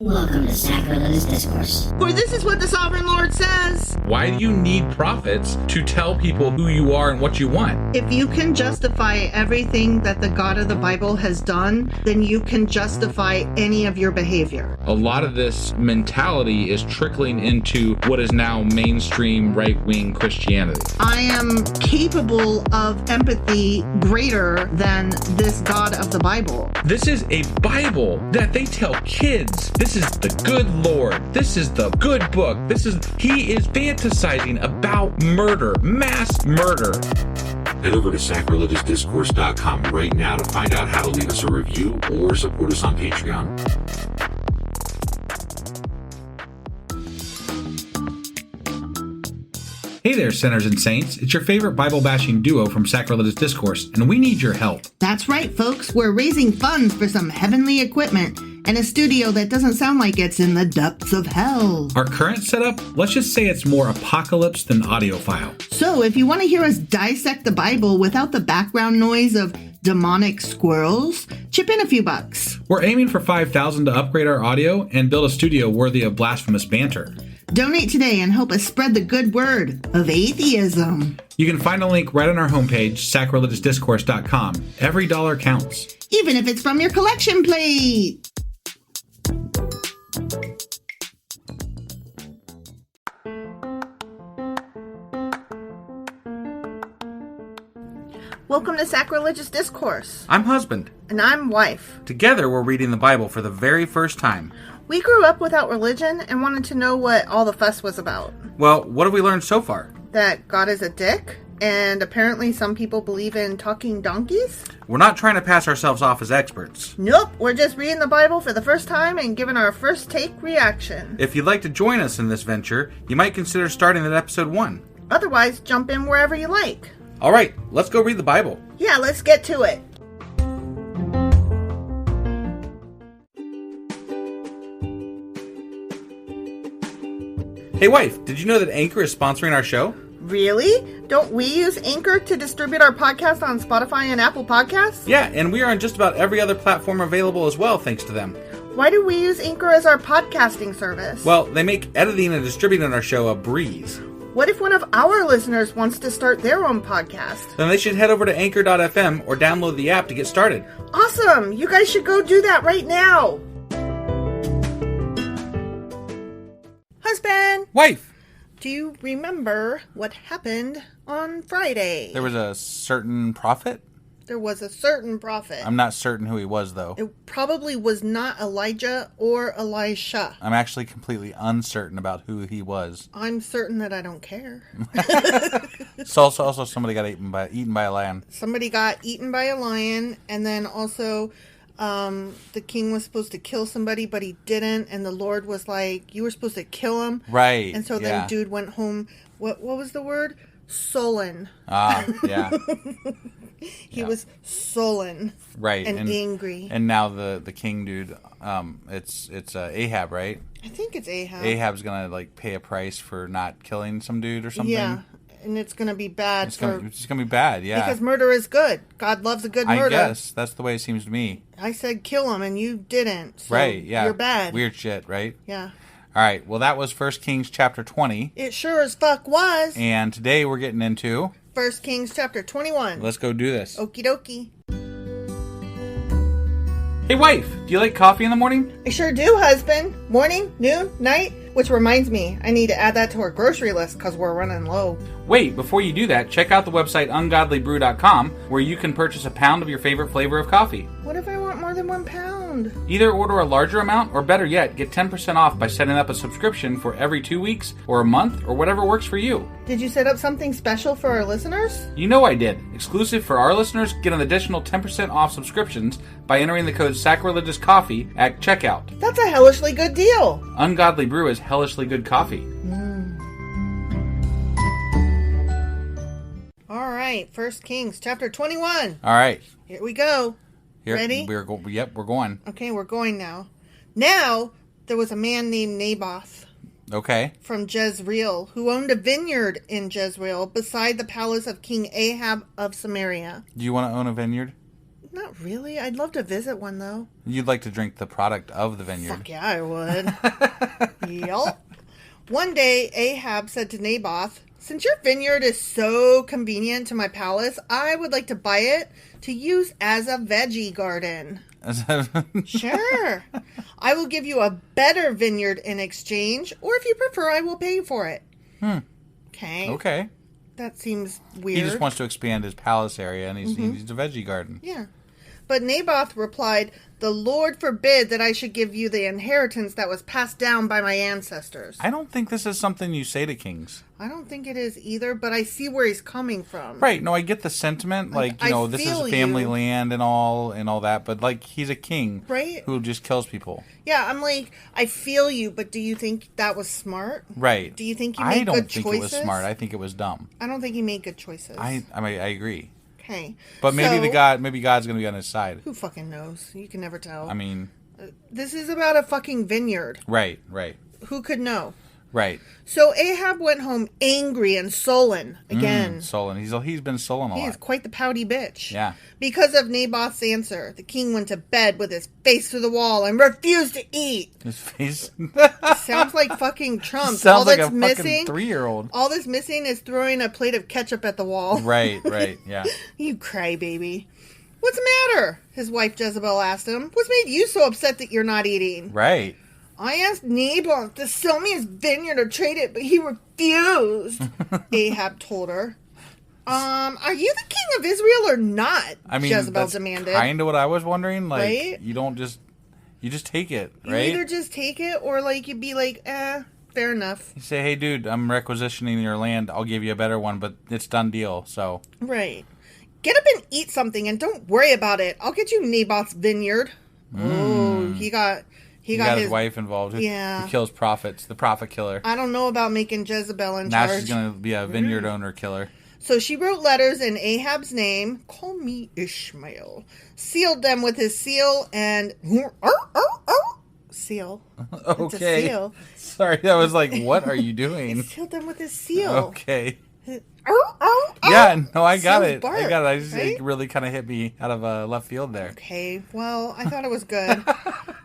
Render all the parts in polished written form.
Welcome to Sacrilegious Discourse. For this is what the Sovereign Lord says. Why do you need prophets to tell people who you are and what you want? If you can justify everything that the God of the Bible has done, then you can justify any of your behavior. A lot of this mentality is trickling into what is now mainstream right-wing Christianity. I am capable of empathy greater than this God of the Bible. This is a Bible that they tell kids. This is the good Lord. This is the good book. He is fantasizing about murder, mass murder. Head over to sacrilegiousdiscourse.com right now to find out how to leave us a review or support us on Patreon. Hey there, sinners and saints. It's your favorite Bible-bashing duo from Sacrilegious Discourse, and we need your help. That's right, folks. We're raising funds for some heavenly equipment and a studio that doesn't sound like it's in the depths of hell. Our current setup, let's just say it's more apocalypse than audiophile. So if you want to hear us dissect the Bible without the background noise of demonic squirrels, chip in a few bucks. We're aiming for $5,000 to upgrade our audio and build a studio worthy of blasphemous banter. Donate today and help us spread the good word of atheism. You can find a link right on our homepage, sacrilegiousdiscourse.com. Every dollar counts. Even if it's from your collection plate. Welcome to Sacrilegious Discourse. I'm husband. And I'm wife. Together, we're reading the Bible for the very first time. We grew up without religion and wanted to know what all the fuss was about. Well, what have we learned so far? That God is a dick, and apparently some people believe in talking donkeys. We're not trying to pass ourselves off as experts. Nope, we're just reading the Bible for the first time and giving our first take reaction. If you'd like to join us in this venture, you might consider starting at episode 1. Otherwise, jump in wherever you like. All right, let's go read the Bible. Yeah, let's get to it. Hey wife, did you know that Anchor is sponsoring our show? Really? Don't we use Anchor to distribute our podcast on Spotify and Apple Podcasts? Yeah, and we are on just about every other platform available as well, thanks to them. Why do we use Anchor as our podcasting service? Well, they make editing and distributing our show a breeze. What if one of our listeners wants to start their own podcast? Then they should head over to anchor.fm or download the app to get started. Awesome! You guys should go do that right now! Husband! Wife! Do you remember what happened on Friday? There was a certain prophet? There was a certain prophet. I'm not certain who he was, though. It probably was not Elijah or Elisha. I'm actually completely uncertain about who he was. I'm certain that I don't care. So also somebody got eaten by a lion. Somebody got eaten by a lion, and then also the king was supposed to kill somebody, but he didn't, and the Lord was like, you were supposed to kill him. Right. And so then dude went home, what was the word? Sullen. Yeah. He was sullen. Right. And angry. And now the king dude, it's Ahab, right? I think it's Ahab. Ahab's gonna pay a price for not killing some dude or something. Yeah. And it's gonna be bad. It's gonna be bad, yeah. Because murder is good. God loves a good murder. I guess that's the way it seems to me. I said kill him, and you didn't. So right? Yeah. You're bad. Weird shit, right? Yeah. All right. Well, that was 1 Kings chapter 20. It sure as fuck was. And today we're getting into 1 Kings chapter 21. Let's go do this. Okie dokie. Hey, wife. Do you like coffee in the morning? I sure do, husband. Morning, noon, night. Which reminds me, I need to add that to our grocery list because we're running low. Wait, before you do that, check out the website ungodlybrew.com where you can purchase a pound of your favorite flavor of coffee. What if I want more than 1 pound? Either order a larger amount, or better yet, get 10% off by setting up a subscription for every 2 weeks or a month or whatever works for you. Did you set up something special for our listeners? You know I did. Exclusive for our listeners, get an additional 10% off subscriptions by entering the code SACRILEGIOUSCOFFEE at checkout. That's a hellishly good deal. Ungodly Brew is hellishly good coffee. All right, 1 Kings chapter 21. All right. Here we go. Ready? We're going. Okay, we're going now. Now, there was a man named Naboth Okay. from Jezreel who owned a vineyard in Jezreel beside the palace of King Ahab of Samaria. Do you want to own a vineyard? Not really. I'd love to visit one, though. You'd like to drink the product of the vineyard. Fuck yeah, I would. Yup. One day, Ahab said to Naboth, "Since your vineyard is so convenient to my palace, I would like to buy it to use as a veggie garden." Sure. I will give you a better vineyard in exchange, or if you prefer, I will pay for it. Okay. Okay. That seems weird. He just wants to expand his palace area, and he needs a veggie garden. Yeah. But Naboth replied, "The Lord forbid that I should give you the inheritance that was passed down by my ancestors." I don't think this is something you say to kings. I don't think it is either, but I see where he's coming from. Right. No, I get the sentiment. Like, you know, this is family land and all that. But, like, he's a king. Right. Who just kills people. Yeah, I'm like, I feel you, but do you think that was smart? Right. Do you think he made good choices? I don't think it was smart. I think it was dumb. I don't think he made good choices. I agree. Okay. But maybe maybe God's going to be on his side. Who fucking knows? You can never tell. I mean... This is about a fucking vineyard. Right. Who could know? Right. So Ahab went home angry and sullen again. Sullen. He's been sullen a lot. He is quite the pouty bitch. Yeah. Because of Naboth's answer, the king went to bed with his face to the wall and refused to eat. His face sounds like fucking Trump. Sounds like a fucking 3-year-old. All that's missing is throwing a plate of ketchup at the wall. Right, yeah. You crybaby. What's the matter? His wife Jezebel asked him. What's made you so upset that you're not eating? Right. I asked Naboth to sell me his vineyard or trade it, but he refused, Ahab told her. Are you the king of Israel or not? I mean, Jezebel that's demanded. Kind of what I was wondering. Like, right? You just take it, You right? either just take it or, like, you'd be like, fair enough. You say, hey, dude, I'm requisitioning your land. I'll give you a better one, but it's done deal, so. Right. Get up and eat something and don't worry about it. I'll get you Naboth's vineyard. Oh, he got his wife involved. Yeah. Who kills prophets. The prophet killer. I don't know about making Jezebel in now charge. She's going to be a vineyard owner killer. So she wrote letters in Ahab's name, call me Ishmael, sealed them with his seal, and seal. Okay. It's a seal. Sorry, I was like, what are you doing? He sealed them with his seal. Okay. Yeah, no, I got it. Bark, I just right? It really kind of hit me out of left field there. Okay, well, I thought it was good.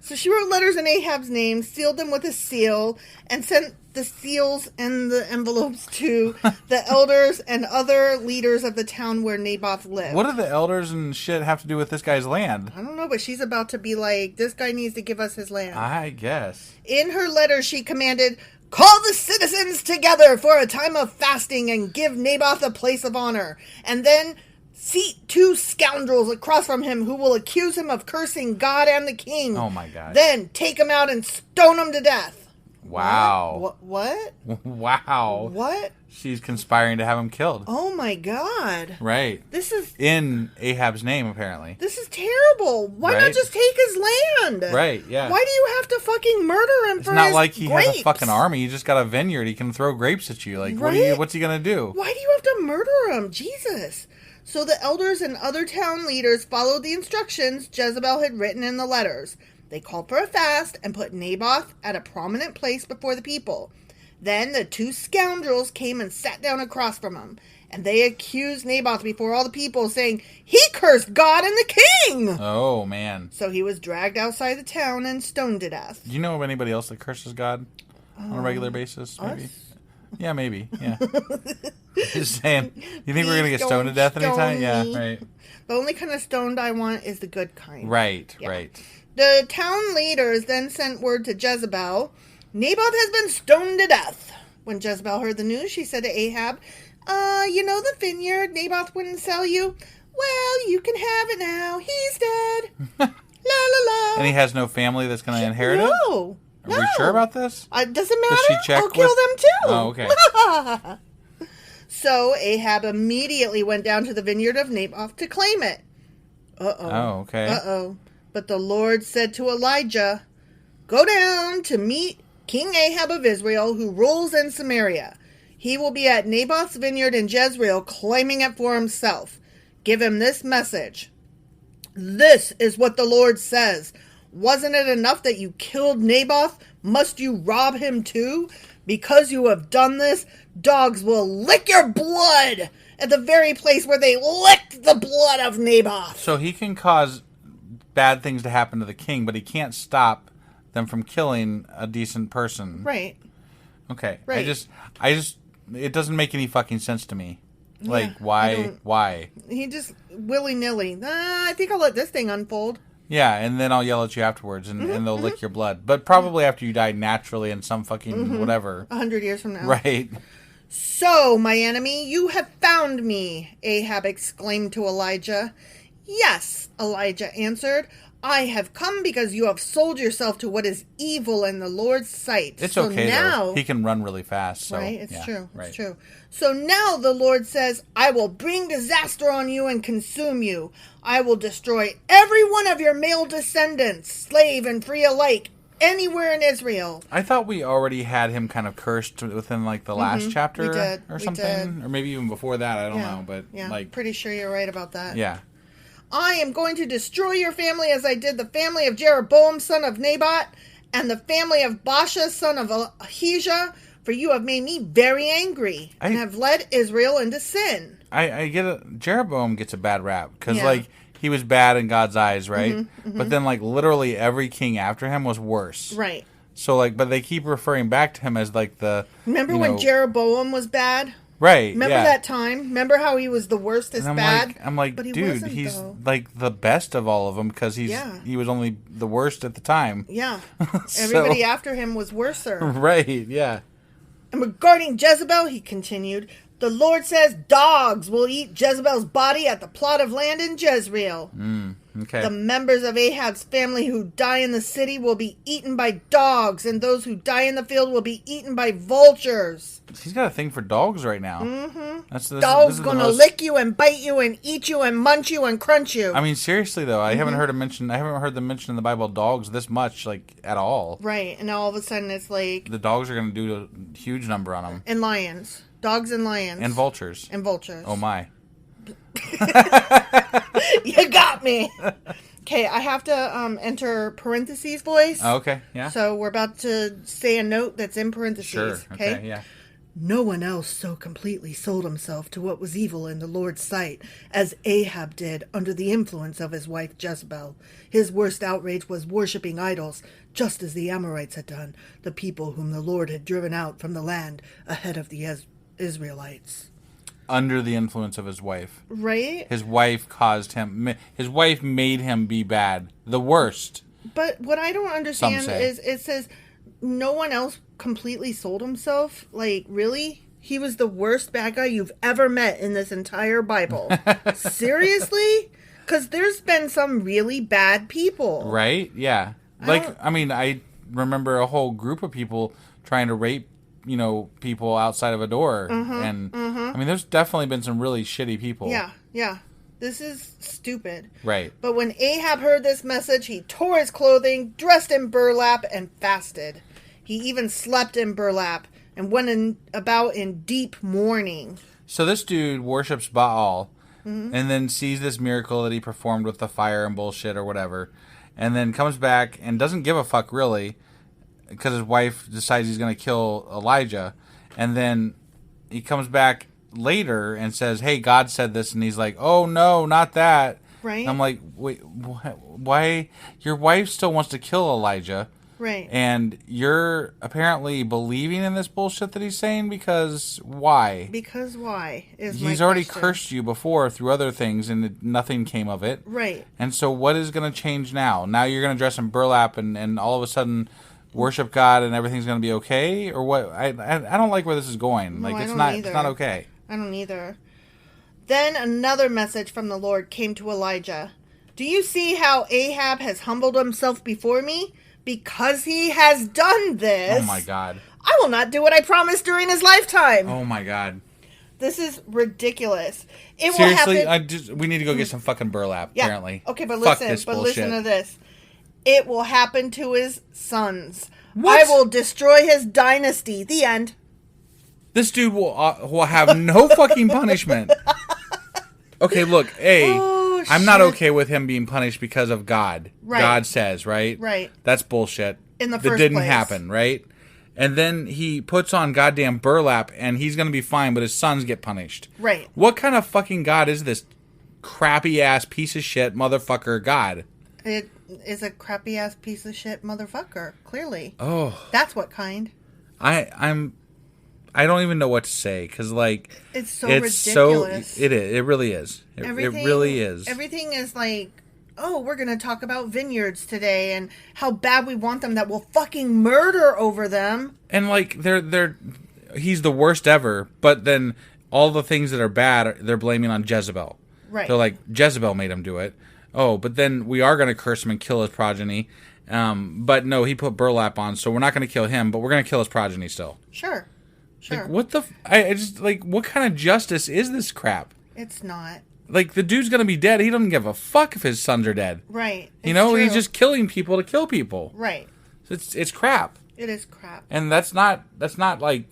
So she wrote letters in Ahab's name, sealed them with a seal, and sent the seals and the envelopes to the elders and other leaders of the town where Naboth lived. What do the elders and shit have to do with this guy's land? I don't know, but she's about to be like, this guy needs to give us his land. I guess. In her letter, she commanded, call the citizens together for a time of fasting and give Naboth a place of honor. And then seat 2 scoundrels across from him who will accuse him of cursing God and the king. Oh my God. Then take him out and stone him to death. Wow. What? Wow. What? She's conspiring to have him killed. Oh my God. Right. This is... in Ahab's name, apparently. This is terrible. Why not just take his land? Right, yeah. Why do you have to fucking murder him it's for not his like he grapes? has a fucking army. He just got a vineyard. He can throw grapes at you. Like, right? what's he going to do? Why do you have to murder him? Jesus. So the elders and other town leaders followed the instructions Jezebel had written in the letters. They called for a fast and put Naboth at a prominent place before the people. Then the 2 scoundrels came and sat down across from him, and they accused Naboth before all the people, saying, he cursed God and the king! Oh, man. So he was dragged outside the town and stoned to death. Do you know of anybody else that curses God on a regular basis? Maybe. Us? Yeah, maybe. Yeah. Just saying. You think we're going to get stoned to death anytime? Yeah, right. The only kind of stoned I want is the good kind. Right, yeah. right. The town leaders then sent word to Jezebel, Naboth has been stoned to death. When Jezebel heard the news, she said to Ahab, you know the vineyard Naboth wouldn't sell you? Well, you can have it now. He's dead. La la la. And he has no family that's going to inherit it? No. Are we sure about this? Doesn't matter. Does she check I'll kill them too. Oh, okay. So Ahab immediately went down to the vineyard of Naboth to claim it. Uh-oh. Oh, okay. Uh-oh. But the Lord said to Elijah, go down to meet King Ahab of Israel, who rules in Samaria. He will be at Naboth's vineyard in Jezreel, claiming it for himself. Give him this message. This is what the Lord says. Wasn't it enough that you killed Naboth? Must you rob him too? Because you have done this, dogs will lick your blood at the very place where they licked the blood of Naboth. So he can cause bad things to happen to the king, but he can't stop them from killing a decent person. Right. Okay. Right. I just, it doesn't make any fucking sense to me. Like, why? He just willy-nilly. I think I'll let this thing unfold. Yeah, and then I'll yell at you afterwards, and they'll lick your blood. But probably after you die naturally in some fucking whatever. 100 years from now. Right. So, my enemy, you have found me, Ahab exclaimed to Elijah. Yes, Elijah answered. I have come because you have sold yourself to what is evil in the Lord's sight. It's so okay, now, though. He can run really fast. So, right? It's true. Right. It's true. So now the Lord says, I will bring disaster on you and consume you. I will destroy every one of your male descendants, slave and free alike, anywhere in Israel. I thought we already had him kind of cursed within like the last chapter or something. Or maybe even before that. I don't know. But like, pretty sure you're right about that. Yeah. I am going to destroy your family as I did the family of Jeroboam, son of Nabat, and the family of Baasha, son of Ahijah, for you have made me very angry and have led Israel into sin. I get it. Jeroboam gets a bad rap because like he was bad in God's eyes, right? But then like literally every king after him was worse. Right. So like, but they keep referring back to him as like the... Remember when Jeroboam was bad? Right. Remember that time? Remember how he was the worst as bad? I'm like, but dude, he's like the best of all of them because he was only the worst at the time. Yeah. Everybody after him was worser. Right, yeah. And regarding Jezebel, he continued, the Lord says dogs will eat Jezebel's body at the plot of land in Jezreel. Okay. The members of Ahab's family who die in the city will be eaten by dogs, and those who die in the field will be eaten by vultures. He's got a thing for dogs right now. Dogs gonna lick you and bite you and eat you and munch you and crunch you. I mean, seriously though, I haven't heard them mention in the Bible dogs this much, like at all. Right, and all of a sudden it's like the dogs are gonna do a huge number on them. And lions, dogs and lions, and vultures, Oh my. You got me. Okay, I have to enter parentheses voice. Oh, okay, yeah. So we're about to say a note that's in parentheses. Sure, okay, yeah. No one else so completely sold himself to what was evil in the Lord's sight as Ahab did under the influence of his wife Jezebel. His worst outrage was worshipping idols, just as the Amorites had done, the people whom the Lord had driven out from the land ahead of the Israelites. Under the influence of his wife. Right? His wife his wife made him be bad. The worst. But what I don't understand is it says no one else completely sold himself. Like, really? He was the worst bad guy you've ever met in this entire Bible. Seriously? Because there's been some really bad people. Right? Yeah. I remember a whole group of people trying to rape people outside of a door. I mean, there's definitely been some really shitty people. Yeah. This is stupid. Right. But when Ahab heard this message, he tore his clothing, dressed in burlap, and fasted. He even slept in burlap and went about in deep mourning. So this dude worships Baal and then sees this miracle that he performed with the fire and bullshit or whatever, and then comes back and doesn't give a fuck really, because his wife decides he's going to kill Elijah, and then he comes back later and says, hey, God said this, and he's like, oh no, not that. Right. And I'm like, wait, why? Your wife still wants to kill Elijah. Right. And you're apparently believing in this bullshit that he's saying because why? Because why? He's already cursed you before through other things and nothing came of it. Right. And so what is going to change now? Now you're going to dress in burlap and all of a sudden worship God and everything's going to be okay? Or what? I don't like where this is going. No, it's not okay. I don't either. Then another message from the Lord came to Elijah. Do you see how Ahab has humbled himself before me? Because he has done this. Oh my God. I will not do what I promised during his lifetime. Oh my God. This is ridiculous. Seriously, we need to go get some fucking burlap, apparently. Okay, but Fuck listen to this. It will happen to his sons. What? I will destroy his dynasty. The end. This dude will have no fucking punishment. Okay, look, I'm not okay with him being punished because of God. Right. God says, right? Right. That's bullshit. In the first That didn't place. happen, right? And then he puts on goddamn burlap, and he's going to be fine, but his sons get punished. Right. What kind of fucking God is this crappy-ass piece of shit motherfucker God? It is a crappy-ass piece of shit motherfucker, clearly. Oh. That's what kind. I don't even know what to say, because, like... It's ridiculous. It is. It really is. It really is. Everything is like... Oh, we're going to talk about vineyards today and how bad we want them that we'll fucking murder over them. And, like, he's the worst ever, but then all the things that are bad, they're blaming on Jezebel. Right. They're like, Jezebel made him do it. Oh, but then we are going to curse him and kill his progeny. But no, he put burlap on, so we're not going to kill him, but we're going to kill his progeny still. Sure. Like, what the... I just, like, what kind of justice is this crap? It's not. Like, the dude's gonna be dead. He doesn't give a fuck if his sons are dead. Right. You know, true. he's just killing people to kill people. Right. It's crap. It is crap. And that's not like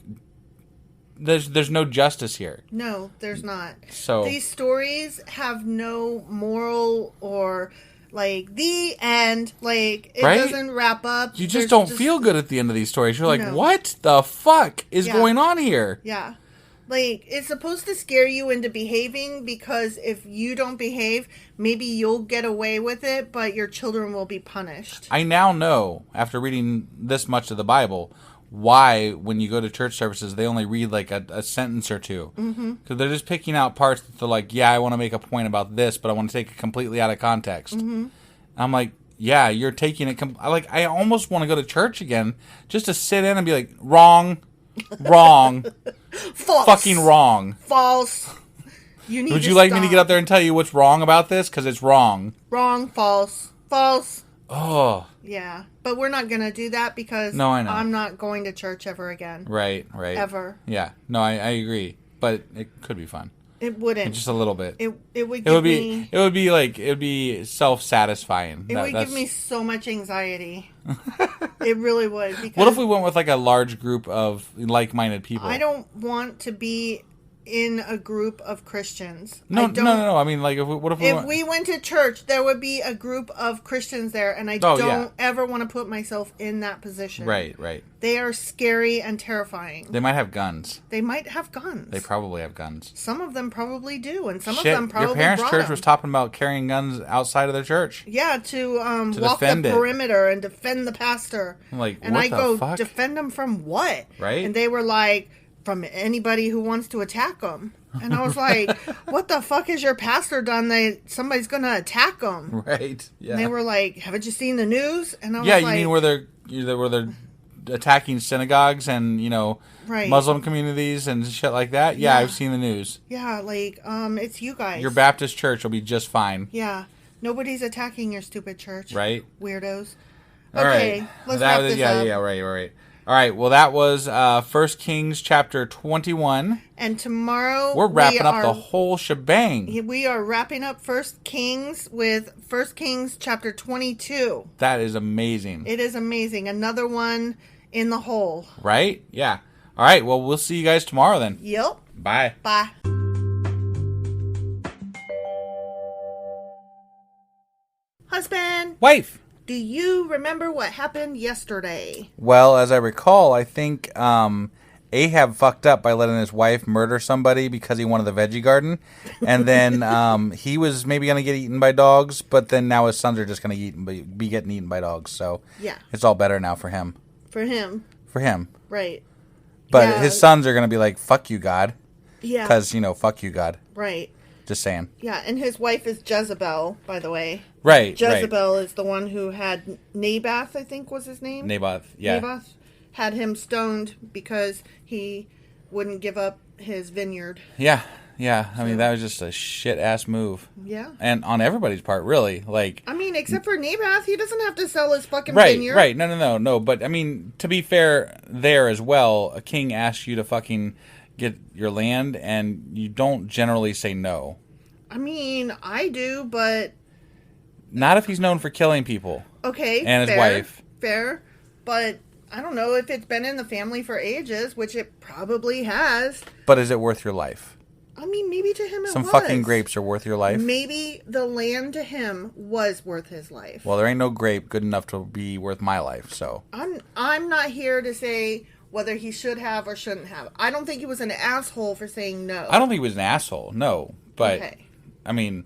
there's no justice here. No, there's not. So these stories have no moral or like the end. Like it right? doesn't wrap up. You just don't feel good at the end of these stories. You're like, No. what the fuck is going on here? Yeah. Like, it's supposed to scare you into behaving because if you don't behave, maybe you'll get away with it, but your children will be punished. I now know, after reading this much of the Bible, why when you go to church services, they only read like a sentence or two. Because they're just picking out parts that they're like, yeah, I want to make a point about this, but I want to take it completely out of context. I'm like, yeah, you're taking it... I almost want to go to church again just to sit in and be like, wrong. False. Fucking wrong. False. Would you like me to get up there and tell you what's wrong about this? Because it's wrong. Wrong. False. False. Oh. Yeah. But we're not going to do that because no, I know. I'm not going to church ever again. Right. Ever. Yeah. No, I agree. But it could be fun. It wouldn't. Just a little bit. It would be self-satisfying. It would give me so much anxiety. It really would. Because what if we went with like a large group of like-minded people? I don't want to be in a group of Christians. No. I mean, like, if we went to church, there would be a group of Christians there, and I don't ever want to put myself in that position. Right. They are scary and terrifying. They might have guns. They might have guns. They probably have guns. Some of them probably do, and some of them probably your parents' brought church them. was talking about carrying guns outside of their church. Yeah, to walk the perimeter and defend the pastor. I'm like, and what I the go, fuck? defend them from what? Right. And they were like, from anybody who wants to attack them. And I was like, what the fuck has your pastor done that somebody's going to attack them? Right. Yeah. And they were like, haven't you seen the news? And I was like, you mean where they're attacking synagogues and, right. Muslim communities and shit like that? Yeah, I've seen the news. Yeah, like, it's you guys. Your Baptist church will be just fine. Yeah. Nobody's attacking your stupid church. Right. Weirdos. All okay, right. let's wrap this up. Yeah, right. All right, well, that was 1 Kings chapter 21. And tomorrow we're wrapping up the whole shebang. We are wrapping up 1 Kings with 1 Kings chapter 22. That is amazing. It is amazing. Another one in the hole. Right? Yeah. All right, well, we'll see you guys tomorrow then. Yep. Bye. Bye. Husband. Wife. Do you remember what happened yesterday? Well, as I recall, I think Ahab fucked up by letting his wife murder somebody because he wanted the veggie garden. And then he was maybe going to get eaten by dogs, but then now his sons are just going to be getting eaten by dogs. So yeah, it's all better now for him. For him. Right. But his sons are going to be like, fuck you, God. Yeah. Because, fuck you, God. Right. Just saying. Yeah, and his wife is Jezebel, by the way. Right. Jezebel is the one who had Naboth, I think was his name. Naboth, yeah. Naboth had him stoned because he wouldn't give up his vineyard. Yeah. I mean, that was just a shit-ass move. Yeah. And on everybody's part, really. I mean, except for Naboth, he doesn't have to sell his fucking vineyard. Right. No. But, I mean, to be fair there as well, a king asks you to fucking get your land, and you don't generally say no. I mean, I do, but... Not if he's known for killing people. Okay, and his wife. Fair, but I don't know if it's been in the family for ages, which it probably has. But is it worth your life? I mean, maybe to him it was. Some fucking grapes are worth your life. Maybe the land to him was worth his life. Well, there ain't no grape good enough to be worth my life, so. I'm not here to say whether he should have or shouldn't have. I don't think he was an asshole for saying no. I don't think he was an asshole, no. But, Okay. I mean,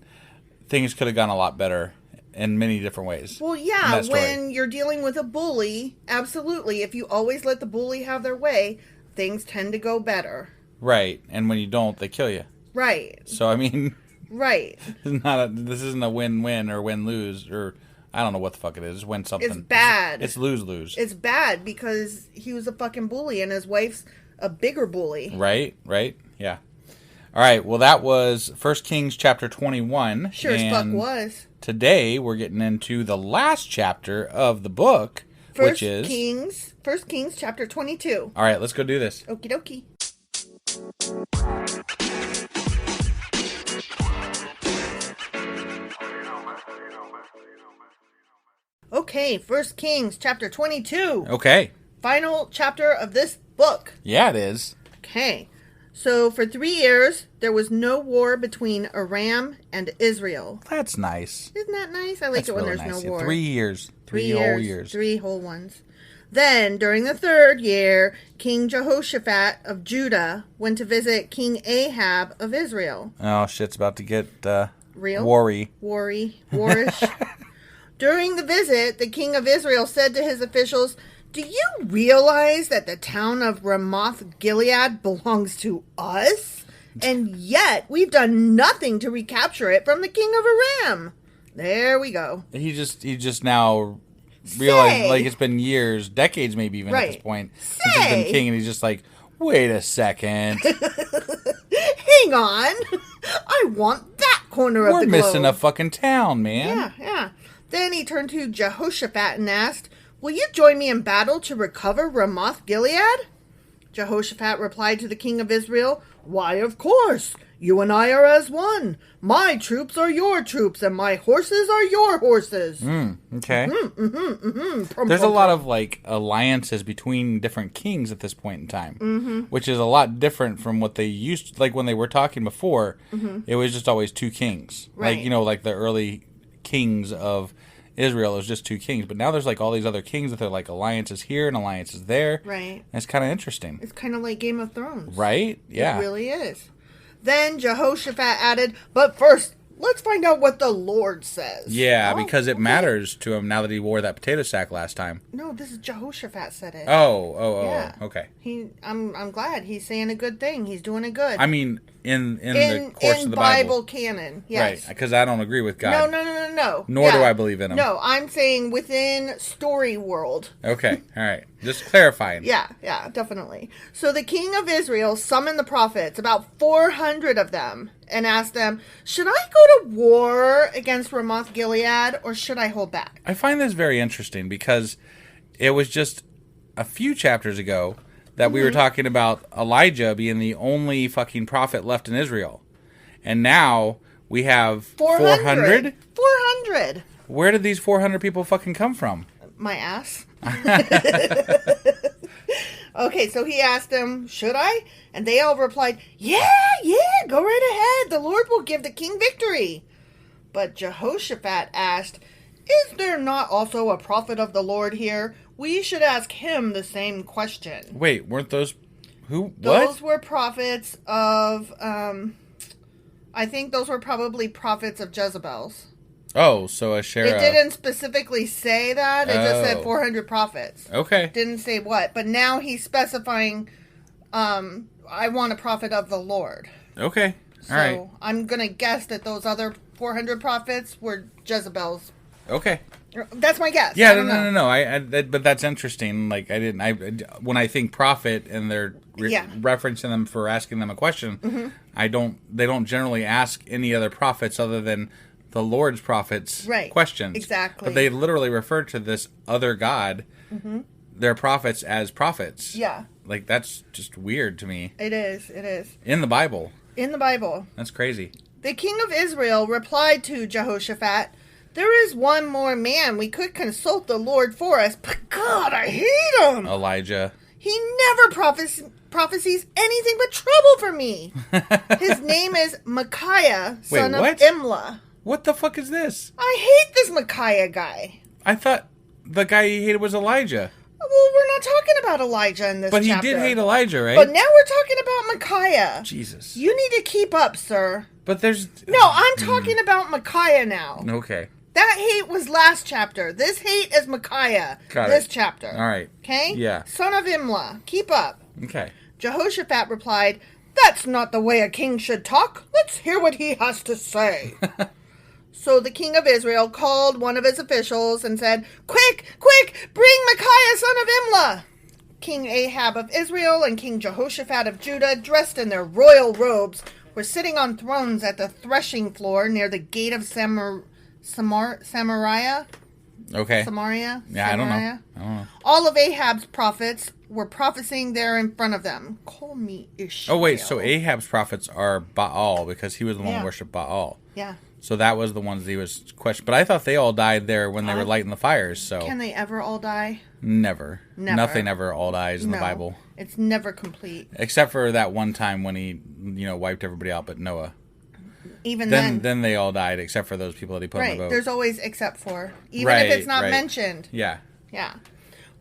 things could have gone a lot better in many different ways. Well, yeah, when you're dealing with a bully, absolutely. If you always let the bully have their way, things tend to go better. Right, and when you don't, they kill you. Right. So, I mean... Right. This isn't a win-win or win-lose, or... I don't know what the fuck it is. Win something. It's bad. It's lose-lose. It's bad because he was a fucking bully and his wife's a bigger bully. Right? Yeah. All right, well, that was 1 Kings chapter 21. Sure as fuck was. Today, we're getting into the last chapter of the book, which is... 1 Kings chapter 22. All right, let's go do this. Okie dokie. Okay, 1 Kings chapter 22. Okay. Final chapter of this book. Yeah, it is. Okay. So for 3 years, there was no war between Aram and Israel. That's nice. Isn't that nice? I like it when really there's nice. no war. 3 years. 3 whole years. 3 whole ones. Then, during the 3rd year, King Jehoshaphat of Judah went to visit King Ahab of Israel. Oh, shit's about to get Real? Warish. During the visit, the king of Israel said to his officials, "Do you realize that the town of Ramoth Gilead belongs to us? And yet we've done nothing to recapture it from the king of Aram." There we go. He just now realized, like, it's been years, decades maybe even at this point, since he's been king, and he's just like, wait a second. Hang on. I want that corner of the globe. We're missing a fucking town, man. Yeah. Then he turned to Jehoshaphat and asked, "Will you join me in battle to recover Ramoth Gilead?" Jehoshaphat replied to the king of Israel, "Why, of course. You and I are as one. My troops are your troops, and my horses are your horses." Okay. There's a lot of, like, alliances between different kings at this point in time, which is a lot different from what they used to, like, when they were talking before, it was just always 2 kings. Right. Like, you know, like the early kings of Israel, it was just 2 kings. But now there's, like, all these other kings that are, like, alliances here and alliances there. Right. And it's kind of interesting. It's kind of like Game of Thrones. Right? Yeah. It really is. Then Jehoshaphat added, "But first, let's find out what the Lord says." Yeah, Oh, because it okay. matters to him now that he wore that potato sack last time. No, this is Jehoshaphat said it. Oh, Yeah. okay. I'm glad he's saying a good thing. He's doing a good. I mean, in the course of the Bible canon, yes. Right, because I don't agree with God. No. Nor do I believe in him. No, I'm saying within story world. Okay, all right. Just clarifying. Yeah, definitely. So the king of Israel summoned the prophets, about 400 of them, and asked them, "Should I go to war against Ramoth Gilead, or should I hold back?" I find this very interesting because it was just a few chapters ago that we were talking about Elijah being the only fucking prophet left in Israel. And now we have 400? 400! Where did these 400 people fucking come from? My ass. Okay, so he asked them, "Should I?" And they all replied, yeah, go right ahead. The Lord will give the king victory." But Jehoshaphat asked, "Is there not also a prophet of the Lord here? We should ask him the same question." Wait, weren't those... Who? Those What? were prophets of, I think those were probably prophets of Jezebel's. Oh, so Asherah... It didn't specifically say that. It just said Oh. 400 prophets. Okay. Didn't say what. But now he's specifying, I want a prophet of the Lord. Okay. So All right. I'm going to guess that those other 400 prophets were Jezebel's. Okay. That's my guess. Yeah, I don't know. no. But that's interesting. Like, when I think prophet and they're referencing them for asking them a question, they don't generally ask any other prophets other than the Lord's prophets questions. Exactly. But they literally refer to this other God, their prophets, as prophets. Yeah. Like, that's just weird to me. It is. In the Bible. In the Bible. That's crazy. The king of Israel replied to Jehoshaphat, "There is one more man we could consult the Lord for us, but God, I hate him. Elijah. He never prophesies anything but trouble for me. His name is Micaiah, son of what? Imlah." What the fuck is this? I hate this Micaiah guy. I thought the guy he hated was Elijah. Well, we're not talking about Elijah in this But chapter. he did hate Elijah, right? But now we're talking about Micaiah. Jesus. You need to keep up, sir. But there's... No, I'm talking about Micaiah now. Okay. That hate was last chapter. This hate is Micaiah. Got this it. chapter. All right. Okay? Yeah. Son of Imlah. Keep up. Okay. Jehoshaphat replied, "That's not the way a king should talk. Let's hear what he has to say." So the king of Israel called one of his officials and said, "Quick, quick, bring Micaiah, son of Imlah." King Ahab of Israel and King Jehoshaphat of Judah, dressed in their royal robes, were sitting on thrones at the threshing floor near the gate of Samaria. Okay. Samaria? Yeah, I don't Samaria? know. All of Ahab's prophets were prophesying there in front of them. Call me Ishmael. Oh, wait. So Ahab's prophets are Baal because he was the one Yeah. who worshipped Baal. Yeah. So that was the ones that he was questioned. But I thought they all died there when they were lighting the fires. So Can they ever all die? never. Never. Nothing ever all dies in the No. Bible. It's never complete. Except for that one time when he, wiped everybody out but Noah. Even Then they all died except for those people that he put in right. the boat. There's always except for. Even Right, if it's not right. mentioned. Yeah. Yeah.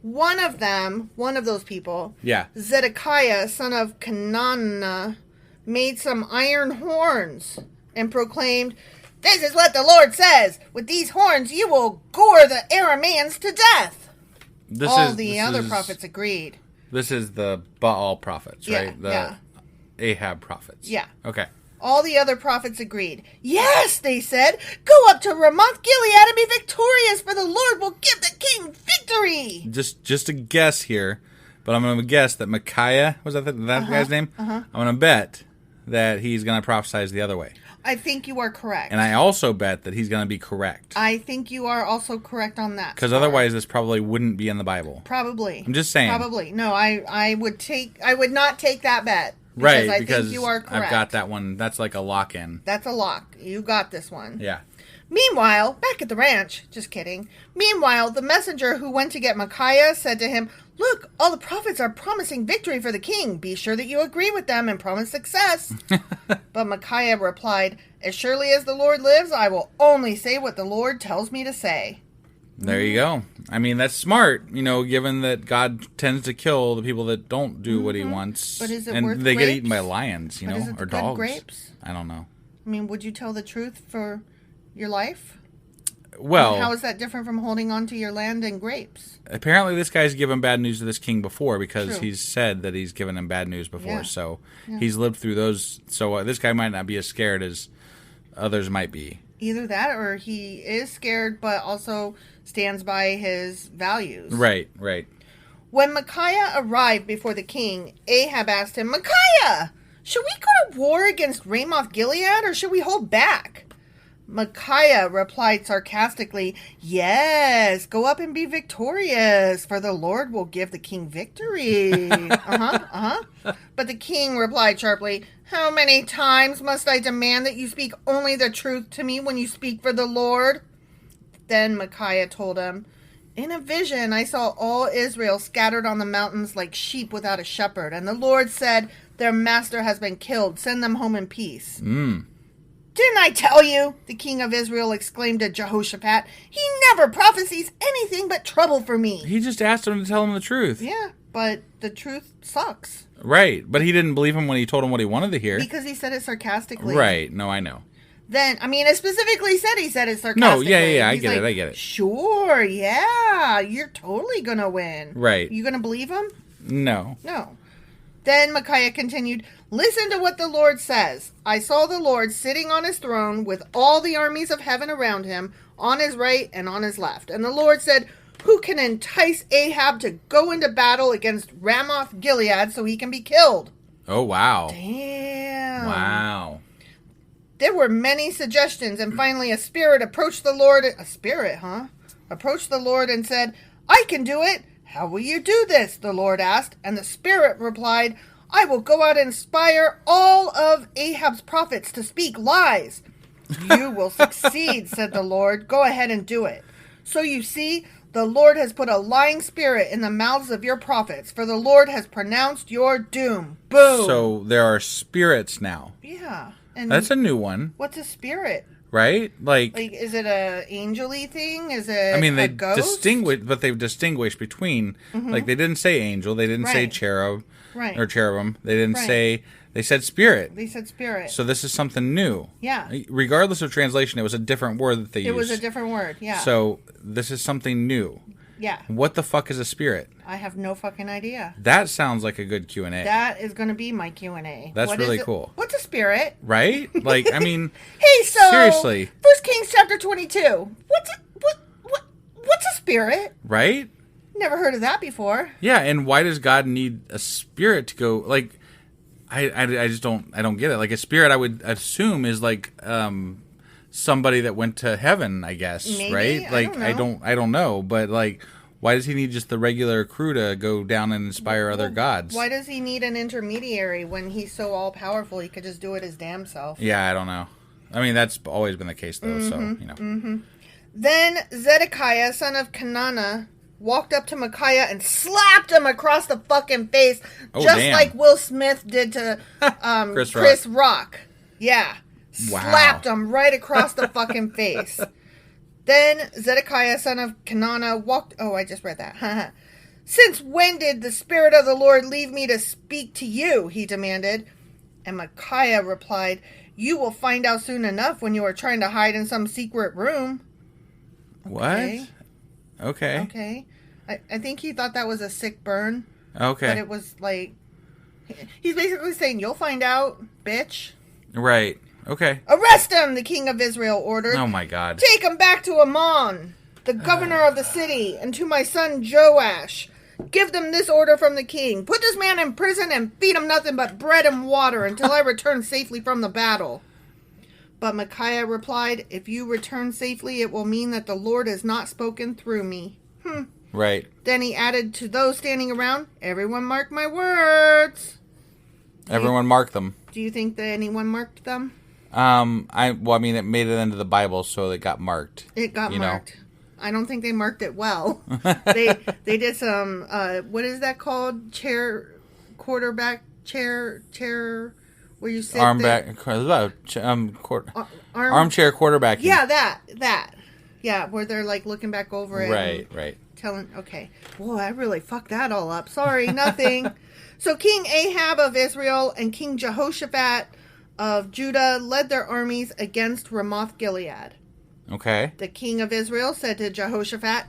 One of those people, Yeah. Zedekiah, son of Kenana, made some iron horns and proclaimed, "This is what the Lord says. With these horns you will gore the Arameans to death." All the other prophets agreed. This is the Baal prophets, Yeah, right? The yeah. Ahab prophets. Yeah. Okay. All the other prophets agreed. "Yes," they said, "go up to Ramoth Gilead and be victorious, for the Lord will give the king victory." Just a guess here, but I'm going to guess that Micaiah, was that the guy's name? I'm going to bet that he's going to prophesize the other way. I think you are correct. And I also bet that he's going to be correct. I think you are also correct on that. Because otherwise this probably wouldn't be in the Bible. Probably. I'm just saying. Probably. No, I would not take that bet. Right, I because think you are correct. I've got that one. That's like a lock-in. That's a lock. You got this one. Yeah. Meanwhile, back at the ranch, just kidding. Meanwhile, the messenger who went to get Micaiah said to him, "Look, all the prophets are promising victory for the king. Be sure that you agree with them and promise success." But Micaiah replied, "As surely as the Lord lives, I will only say what the Lord tells me to say." There you go. I mean, that's smart, given that God tends to kill the people that don't do what he wants. But is it and worth they get grapes? eaten by lions, But is it or good dogs. grapes? I don't know. I mean, would you tell the truth for your life? Well, How is that different from holding on to your land and grapes? apparently this guy's given bad news to this king before because True. he's said that he's given him bad news before. Yeah. So he's lived through those. So this guy might not be as scared as others might be. Either that or he is scared but also stands by his values. Right, right. When Micaiah arrived before the king, Ahab asked him, "Micaiah, should we go to war against Ramoth Gilead or should we hold back?" Micaiah replied sarcastically, "Yes, go up and be victorious, for the Lord will give the king victory." But the king replied sharply, "How many times must I demand that you speak only the truth to me when you speak for the Lord?" Then Micaiah told him, "In a vision I saw all Israel scattered on the mountains like sheep without a shepherd, and the Lord said, 'Their master has been killed. Send them home in peace.'" "Didn't I tell you?" the king of Israel exclaimed to Jehoshaphat. "He never prophesies anything but trouble for me." He just asked him to tell him the truth. Yeah, but the truth sucks. Right, but he didn't believe him when he told him what he wanted to hear. Because he said it sarcastically. Right, no, I know. Then, I mean, it specifically said he said it sarcastically. No, yeah, I He's get it, like, I get it. "Sure, yeah, you're totally gonna win." Right. You gonna believe him? No. No. Then Micaiah continued, "Listen to what the Lord says. I saw the Lord sitting on his throne with all the armies of heaven around him, on his right and on his left. And the Lord said, 'Who can entice Ahab to go into battle against Ramoth Gilead so he can be killed?'" Oh, wow. Damn. Wow. There were many suggestions, and finally a spirit approached the Lord. Approached the Lord and said, "I can do it." "How will you do this?" the Lord asked. And the spirit replied, "I will go out and inspire all of Ahab's prophets to speak lies." "You will succeed," said the Lord. "Go ahead and do it." So you see, the Lord has put a lying spirit in the mouths of your prophets, for the Lord has pronounced your doom. Boom. So there are spirits now. Yeah. And That's a new one, what's a spirit? right? Like, is it a angel-y thing? Is it I mean, a ghost? they've distinguished between, like, they didn't say angel, they didn't say Right. cherub, Right. or cherubim, they didn't Right. say, they said spirit. They said spirit. So this is something new. Yeah. Regardless of translation, it was a different word that they used. It was a different word, yeah. So this is something new. Yeah. What the fuck is a spirit? I have no fucking idea. That sounds like a good Q&A. That is going to be my Q&A. That's What really is it? cool. What's a spirit? Right? Like, I mean, Hey, so seriously. 1 Kings chapter 22. What's a spirit? right? Never heard of that before. Yeah, and why does God need a spirit to go, like, I just don't get it. Like, a spirit, I would assume, is like somebody that went to heaven, I guess, Maybe? right? Like, I don't know, but like, why does he need just the regular crew to go down and inspire other gods? Why does he need an intermediary when he's so all-powerful he could just do it his damn self? Yeah, I don't know. I mean, that's always been the case, though, so, you know. Then Zedekiah, son of Kenana, walked up to Micaiah and slapped him across the fucking face, just damn. like Will Smith did to Chris Rock. Yeah. Wow. Slapped him right across the fucking face. Then Zedekiah, son of Kenana, walked... Oh, I just read that. Since when did the Spirit of the Lord leave me to speak to you? He demanded. And Micaiah replied, you will find out soon enough when you are trying to hide in some secret room. Okay. What? Okay. Okay. I think he thought that was a sick burn. Okay. But it was like... He's basically saying, you'll find out, bitch. Right. Okay. Arrest him, the king of Israel ordered. Oh, my God. Take him back to Ammon, the governor of the city, and to my son Joash. Give them this order from the king. Put this man in prison and feed him nothing but bread and water until I return safely from the battle. But Micaiah replied, if you return safely, it will mean that the Lord has not spoken through me. Right. Then he added to those standing around, everyone mark my words. Everyone mark them. Do you think that anyone marked them? I mean, it made it into the Bible, so it got marked. It got you marked. I don't think they marked it well. They did some, what is that called? Quarterback chair, where you sit Armchair quarterback. Yeah, that. Yeah, where they're like looking back over it. Right. Telling, okay. Whoa, I really fucked that all up. Sorry, nothing. So King Ahab of Israel and King Jehoshaphat of Judah led their armies against Ramoth Gilead. Okay. The king of Israel said to Jehoshaphat,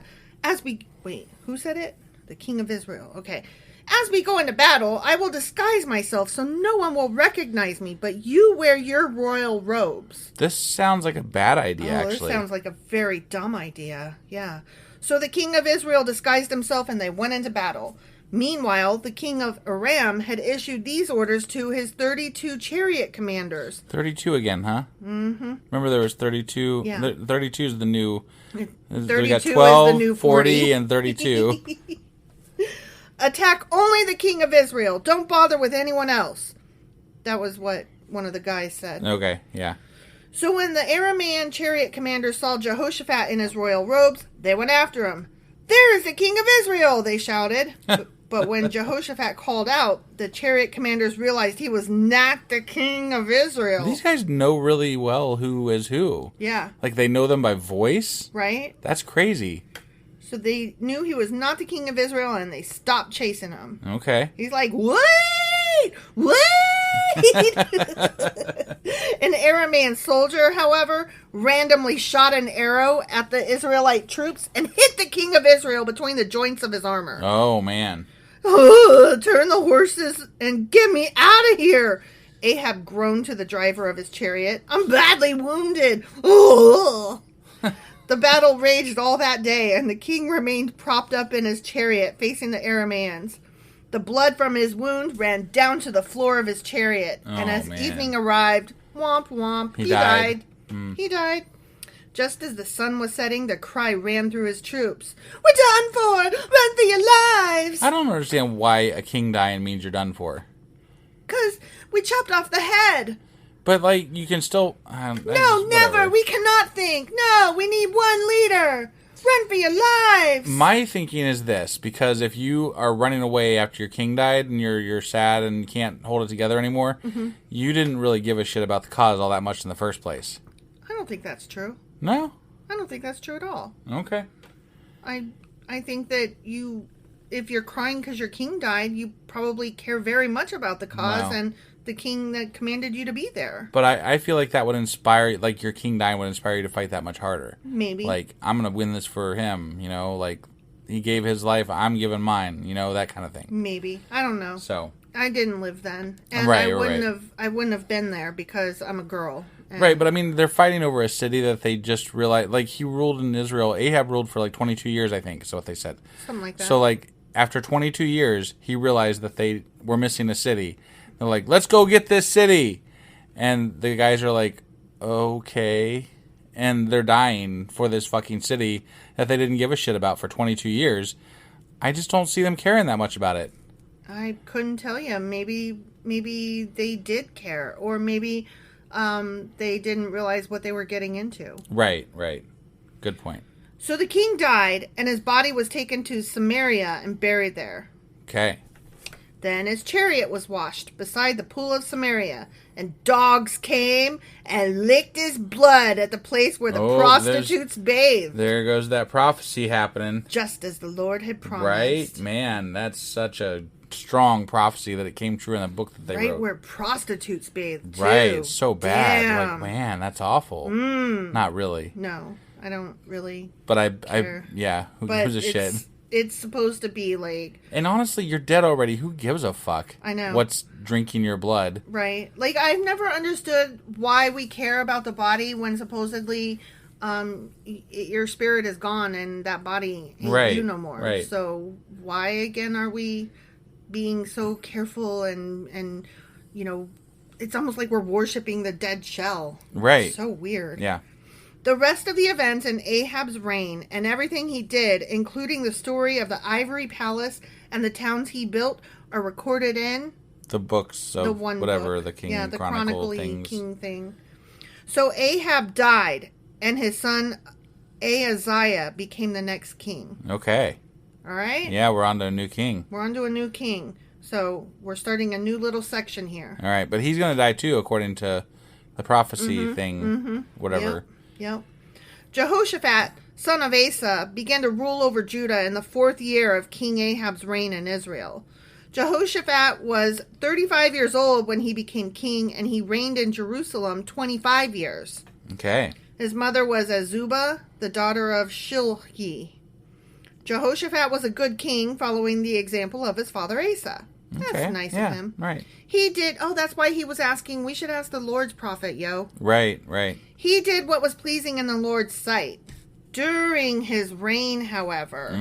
wait, who said it? The king of Israel. Okay. As we go into battle, I will disguise myself so no one will recognize me, but you wear your royal robes. This sounds like a bad idea, actually. This sounds like a very dumb idea. Yeah. So the king of Israel disguised himself and they went into battle. Meanwhile, the king of Aram had issued these orders to his 32 chariot commanders. 32 again, huh? Mm-hmm. Remember there was 32? Yeah. 32 is the new... 32 we got 12, is the new 40, and 32. Attack only the king of Israel. Don't bother with anyone else. That was what one of the guys said. Okay, yeah. So when the Aramean chariot commanders saw Jehoshaphat in his royal robes, they went after him. There is the king of Israel, they shouted. But when Jehoshaphat called out, the chariot commanders realized he was not the king of Israel. These guys know really well who is who. Yeah. Like, they know them by voice? Right? That's crazy. So they knew he was not the king of Israel, and they stopped chasing him. Okay. He's like, wait! An Aramean soldier, however, randomly shot an arrow at the Israelite troops and hit the king of Israel between the joints of his armor. Oh, man. Turn the horses and get me out of here. Ahab groaned to the driver of his chariot. I'm badly wounded. Ugh. The battle raged all that day, and the king remained propped up in his chariot facing the Arameans. The blood from his wound ran down to the floor of his chariot, and as evening arrived, womp womp, he died. He died. Just as the sun was setting, the cry ran through his troops. We're done for! Run for your lives! I don't understand why a king dying means you're done for. 'Cause we chopped off the head. But, like, you can still... No, never! We cannot think! No, we need one leader! Run for your lives! My thinking is this, because if you are running away after your king died and you're sad and can't hold it together anymore, you didn't really give a shit about the cause all that much in the first place. I don't think that's true. No? I don't think that's true at all. Okay. I think that if you're crying because your king died, you probably care very much about the cause and the king that commanded you to be there. But I feel like that would inspire, like your king dying would inspire you to fight that much harder. Maybe. Like, I'm going to win this for him, you know, like he gave his life, I'm giving mine, you know, that kind of thing. Maybe. I don't know. So. I didn't live then. And Right, I wouldn't have been there because I'm a girl. Right, but I mean, they're fighting over a city that they just realized, like, he ruled in Israel. Ahab ruled for, like, 22 years, I think, is what they said. Something like that. So, like, after 22 years, he realized that they were missing a city. They're like, let's go get this city. And the guys are like, okay. And they're dying for this fucking city that they didn't give a shit about for 22 years. I just don't see them caring that much about it. I couldn't tell you. Maybe they did care. Or maybe... they didn't realize what they were getting into. Right. Good point. So the king died, and his body was taken to Samaria and buried there. Okay. Then his chariot was washed beside the pool of Samaria, and dogs came and licked his blood at the place where the prostitutes bathed. There goes that prophecy happening. Just as the Lord had promised. Right? Man, that's such a strong prophecy that it came true in the book that they wrote. Right where prostitutes bathed, too. Right, it's so bad. Damn. Like, man, that's awful. Not really. No, I don't really But care. Who But gives a shit? It's supposed to be like... And honestly, you're dead already. Who gives a fuck? I know. What's drinking your blood? Right. Like, I've never understood why we care about the body when supposedly your spirit is gone and that body ain't you no more. Right. So why, again, are we being so careful and you know, it's almost like we're worshiping the dead shell. Right. So weird. Yeah. The rest of the events in Ahab's reign and everything he did, including the story of the ivory palace and the towns he built, are recorded in the books of the one whatever book. the King the Chronicle things. King thing. So Ahab died, and his son Ahaziah became the next king. Okay. All right? Yeah, we're on to a new king. We're on to a new king. So we're starting a new little section here. All right, but he's going to die too, according to the prophecy thing, whatever. Yep. Jehoshaphat, son of Asa, began to rule over Judah in the 4th year of King Ahab's reign in Israel. Jehoshaphat was 35 years old when he became king, and he reigned in Jerusalem 25 years. Okay. His mother was Azubah, the daughter of Shilhi. Jehoshaphat was a good king, following the example of his father Asa. That's nice of him. Right. He did... Oh, that's why he was asking, we should ask the Lord's prophet, yo. Right. He did what was pleasing in the Lord's sight. During his reign, however,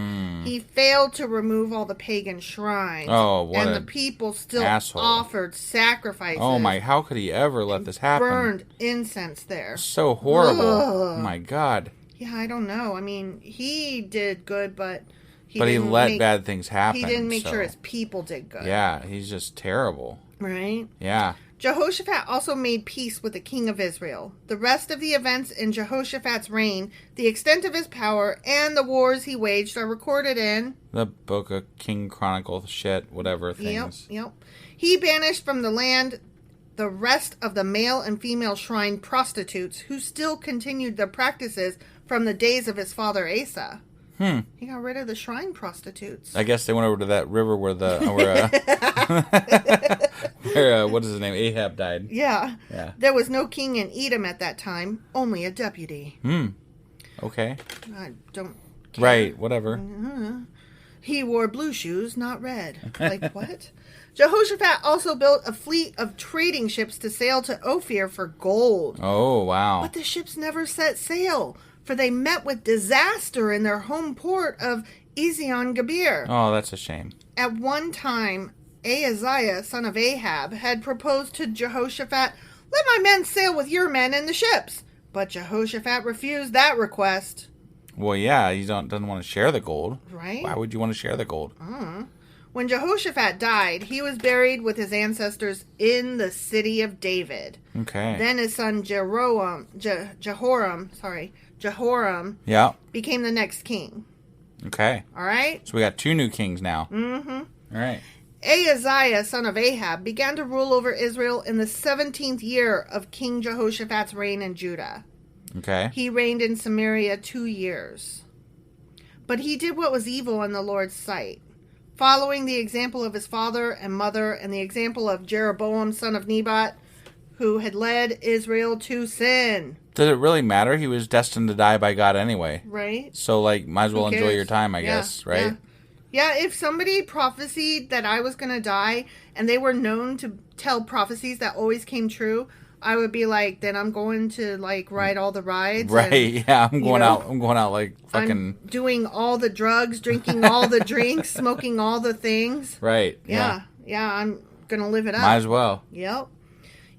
he failed to remove all the pagan shrines. Oh, what And a the people still asshole. offered sacrifices. Oh my, how could he ever let this happen? Burned incense there. So horrible. Ugh. Oh my God. Yeah, I don't know. I mean, he did good, but he But he didn't let make, bad things happen. He didn't make so. sure his people did good. Yeah, he's just terrible. Right? Yeah. Jehoshaphat also made peace with the king of Israel. The rest of the events in Jehoshaphat's reign, the extent of his power, and the wars he waged are recorded in The book of King Chronicle shit, whatever things. Yep. He banished from the land the rest of the male and female shrine prostitutes who still continued their practices from the days of his father Asa. He got rid of the shrine prostitutes. I guess they went over to that river where what is his name? Ahab died. Yeah. Yeah. There was no king in Edom at that time, only a deputy. Okay. I don't care. Right, whatever. He wore blue shoes, not red. Like, what? Jehoshaphat also built a fleet of trading ships to sail to Ophir for gold. Oh, wow. But the ships never set sail, for they met with disaster in their home port of Ezion-Geber. Oh, that's a shame. At one time, Ahaziah, son of Ahab, had proposed to Jehoshaphat, "Let my men sail with your men in the ships." But Jehoshaphat refused that request. Well, yeah, he doesn't want to share the gold. Right? Why would you want to share the gold? When Jehoshaphat died, he was buried with his ancestors in the city of David. Okay. Then his son Jehoram Yeah. became the next king. Okay. All right? So we got 2 new kings now. Mm-hmm. All right. Ahaziah, son of Ahab, began to rule over Israel in the 17th year of King Jehoshaphat's reign in Judah. Okay. He reigned in Samaria 2 years. But he did what was evil in the Lord's sight, following the example of his father and mother and the example of Jeroboam, son of Nebat, who had led Israel to sin. Did it really matter? He was destined to die by God anyway. Right? So, like, might as well Who enjoy cares? your time, I Yeah, guess, right? Yeah, if somebody prophesied that I was going to die and they were known to tell prophecies that always came true, I would be like, then I'm going to, like, ride all the rides. Right, and, yeah, I'm going know, out like fucking... I'm doing all the drugs, drinking all the drinks, smoking all the things. Right, Yeah, I'm going to live it up. Might as well. Yep.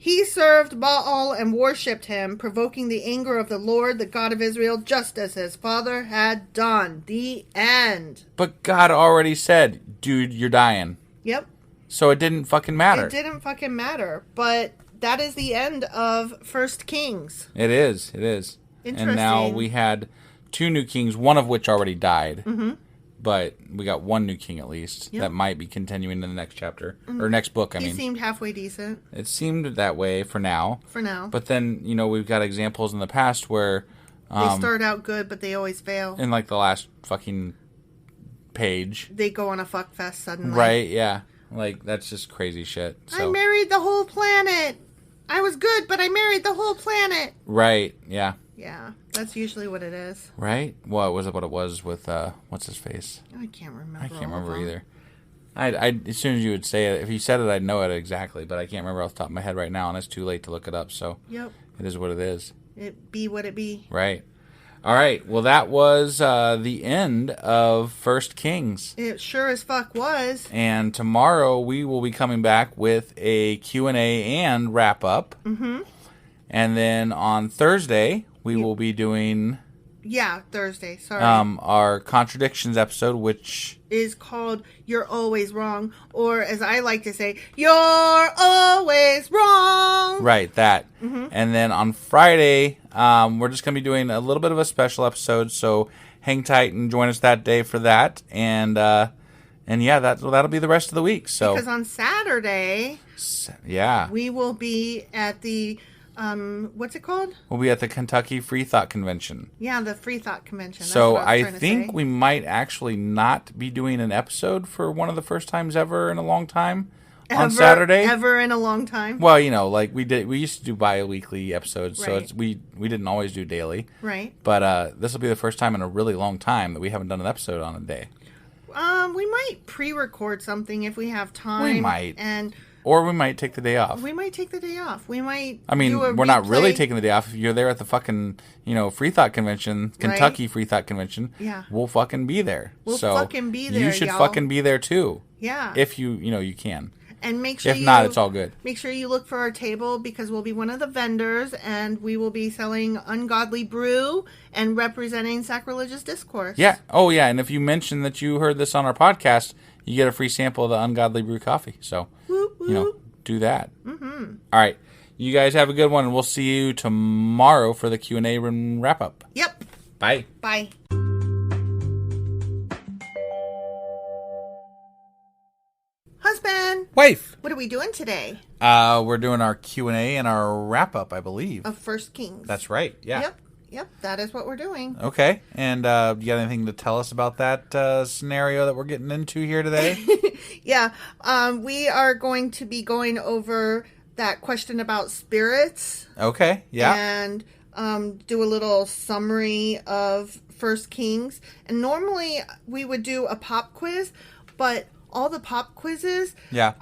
He served Baal and worshipped him, provoking the anger of the Lord, the God of Israel, just as his father had done. The end. But God already said, dude, you're dying. Yep. So it didn't fucking matter. It didn't fucking matter. But that is the end of First Kings. It is. Interesting. And now we had 2 new kings, one of which already died. Mm-hmm. But we got 1 new king at least. Yep. That might be continuing in the next chapter. Or next book, I mean. He seemed halfway decent It seemed that way for now. for now. But then, we've got examples in the past where... They start out good, but they always fail. in like the last fucking page. They go on a fuck fest suddenly. Right, yeah. Like, that's just crazy shit. I So, married the whole planet. I was good, but I married the whole planet. right, yeah. Yeah, that's usually what it is. Right? Well, was it what it was with, what's his face? I can't remember. I can't all of remember them. either. I as soon as you would say it, if you said it, I'd know it exactly, but I can't remember off the top of my head right now, and it's too late to look it up, so Yep. it is what it is. It be what it be. Right. All right. Well, that was the end of First Kings. It sure as fuck was. And tomorrow we will be coming back with a Q&A and wrap-up. Mm-hmm. And then on Thursday, we will be doing Yeah, Thursday. Sorry. our Contradictions episode, which... is called You're Always Wrong. Or as I like to say, You're Always Wrong. Right, that. Mm-hmm. And then on Friday, we're just going to be doing a little bit of a special episode, so hang tight and join us that day for that. And yeah, that'll be the rest of the week. So Because on Saturday, yeah, we will be at the, what's it called? we'll be at the Kentucky Freethought Convention. Yeah, the Freethought Convention. That's So what I I was trying to think say. we might actually not be doing an episode for one of the first times ever in a long time on Saturday. Ever in a long time. Well, like we used to do bi-weekly episodes, so Right. we didn't always do daily. Right. But this will be the first time in a really long time that we haven't done an episode on a day. We might pre-record something if we have time. We might. And Or we might take the day off. we might take the day off. We might I mean, do a we're not really replay. taking the day off. If you're there at the fucking, Freethought Convention, Kentucky Freethought Convention, Yeah. we'll fucking be there. We'll So fucking be there, You should y'all. fucking be there too. Yeah. If you can. And make sure If not, it's all good. Make sure you look for our table because we'll be one of the vendors and we will be selling ungodly brew and representing Sacrilegious Discourse. Yeah. Oh, yeah. And if you mention that you heard this on our podcast, you get a free sample of the Ungodly Brew coffee. So, Whoop, whoop. do that. Mm-hmm. All right. You guys have a good one, and we'll see you tomorrow for the Q&A and wrap-up. Yep. Bye. Bye. Husband, Wife. what are we doing today? We're doing our Q&A and our wrap-up, I believe. Of First Kings. That's right. Yeah. Yep. That is what we're doing. Okay. And you got anything to tell us about that scenario that we're getting into here today? Yeah. We are going to be going over that question about spirits. Okay. Yeah. And do a little summary of First Kings. And normally we would do a pop quiz, but all the pop quizzes Yeah.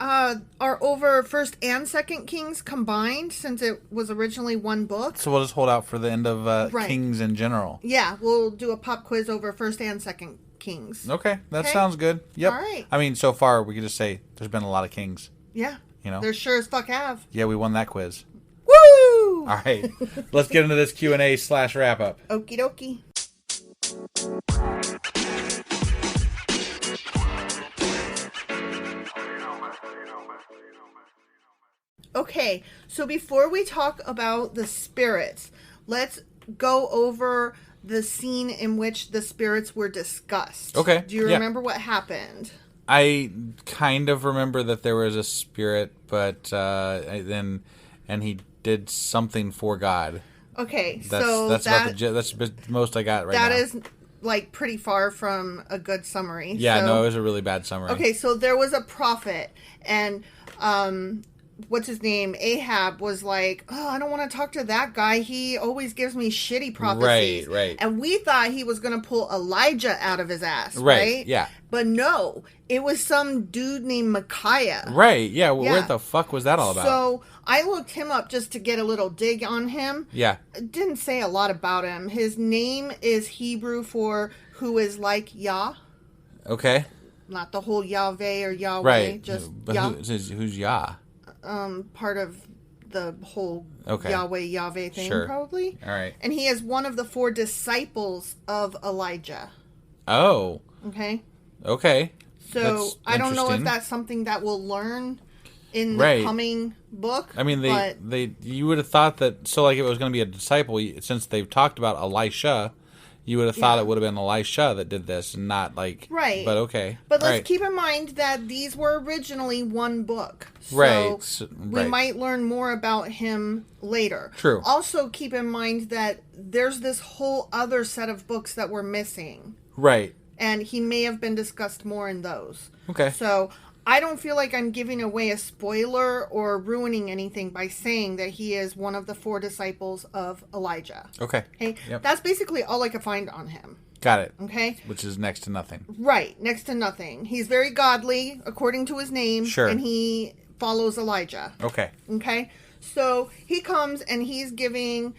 are over First and Second Kings combined since it was originally one book. So we'll just hold out for the end of Right. Kings in general. Yeah, we'll do a pop quiz over First and Second Kings. Okay. That Okay. sounds good. Yep. All right. I mean, so far, we could just say there's been a lot of kings. Yeah. You know? There sure as fuck have. Yeah, we won that quiz. Woo! All right. Let's get into this Q&A / wrap-up. Okie dokie. Okay, so before we talk about the spirits, let's go over the scene in which the spirits were discussed. Okay, Do you yeah. remember what happened? I kind of remember that there was a spirit, but and he did something for God. Okay, That's the most I got right now. That is like pretty far from a good summary. Yeah, no, it was a really bad summary. Okay, so there was a prophet, and what's his name? Ahab was like, oh, I don't want to talk to that guy. He always gives me shitty prophecies. Right. And we thought he was going to pull Elijah out of his ass, right? Yeah. But no, it was some dude named Micaiah. Right, yeah. What the fuck was that all about? So I looked him up just to get a little dig on him. Yeah. It didn't say a lot about him. His name is Hebrew for who is like Yah. Okay. Not the whole Yahweh or Yahweh. Right. Just but Yah. Who's Yah? Part of the whole Yahweh thing, sure. probably. All right. And he is one of the 4 disciples of Elijah. Oh. Okay. So That's I don't know if interesting. that's something that we'll learn in the coming book. I mean, you would have thought that, so like if it was going to be a disciple, since they've talked about Elisha, you would have thought it would have been Elisha that did this and not like... Right. But okay. But let's keep in mind that these were originally one book. So right. we might learn more about him later. True. Also keep in mind that there's this whole other set of books that we're missing. Right. And he may have been discussed more in those. Okay. So I don't feel like I'm giving away a spoiler or ruining anything by saying that he is one of the 4 disciples of Elijah. Okay. Yep. That's basically all I could find on him. Got it. Okay. Which is next to nothing. Right. Next to nothing. He's very godly, according to his name. Sure. And he follows Elijah. Okay. Okay. So he comes and he's giving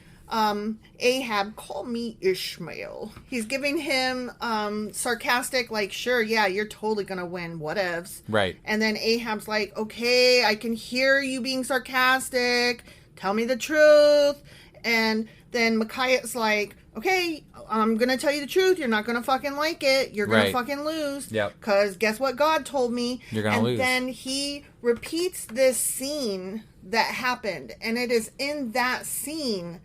Ahab, call me Ishmael. He's giving him sarcastic, like, sure, yeah, you're totally gonna win, whatevs. Right. And then Ahab's like, okay, I can hear you being sarcastic, tell me the truth. And then Micaiah's like, okay, I'm gonna tell you the truth, you're not gonna fucking like it, you're gonna fucking lose. Yep. Because guess what God told me? You're gonna lose. And then he repeats this scene that happened, and it is in that scene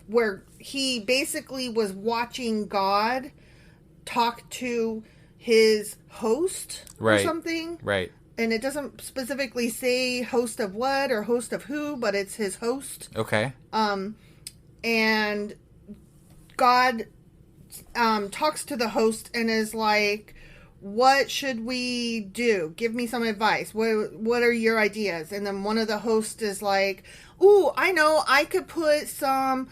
where he basically was watching God talk to his host or something. Right. And it doesn't specifically say host of what or host of who, but it's his host. Okay. And God talks to the host and is like, what should we do? Give me some advice. What are your ideas? And then one of the hosts is like, ooh, I know, I could put some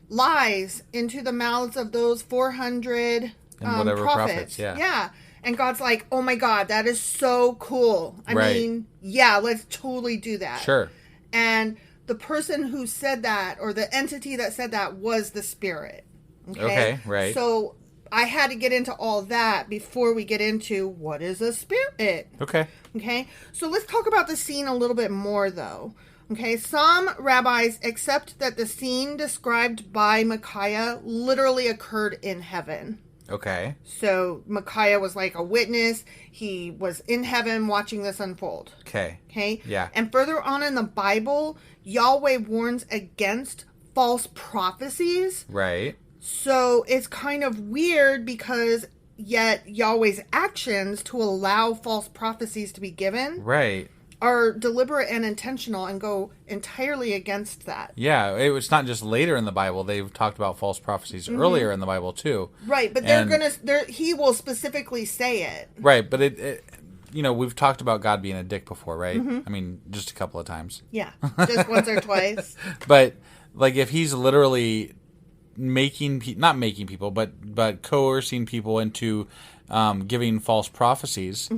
lies into the mouths of those 400 and whatever prophets. Yeah. And God's like, oh my God, that is so cool. I mean, yeah, let's totally do that. Sure. And the person who said that, or the entity that said that, was the spirit. Okay, right. So I had to get into all that before we get into what is a spirit. Okay. So let's talk about the scene a little bit more, though. Okay, some rabbis accept that the scene described by Micaiah literally occurred in heaven. Okay. So Micaiah was like a witness. He was in heaven watching this unfold. Okay. Yeah. And further on in the Bible, Yahweh warns against false prophecies. Right. So it's kind of weird because yet Yahweh's actions to allow false prophecies to be given. Right. Are deliberate and intentional and go entirely against that. Yeah, it's not just later in the Bible. They've talked about false prophecies earlier in the Bible too. Right, but he will specifically say it. Right, but it we've talked about God being a dick before, right? I mean, just a couple of times. Yeah, just once or twice. But like if he's literally not making people, but coercing people into giving false prophecies,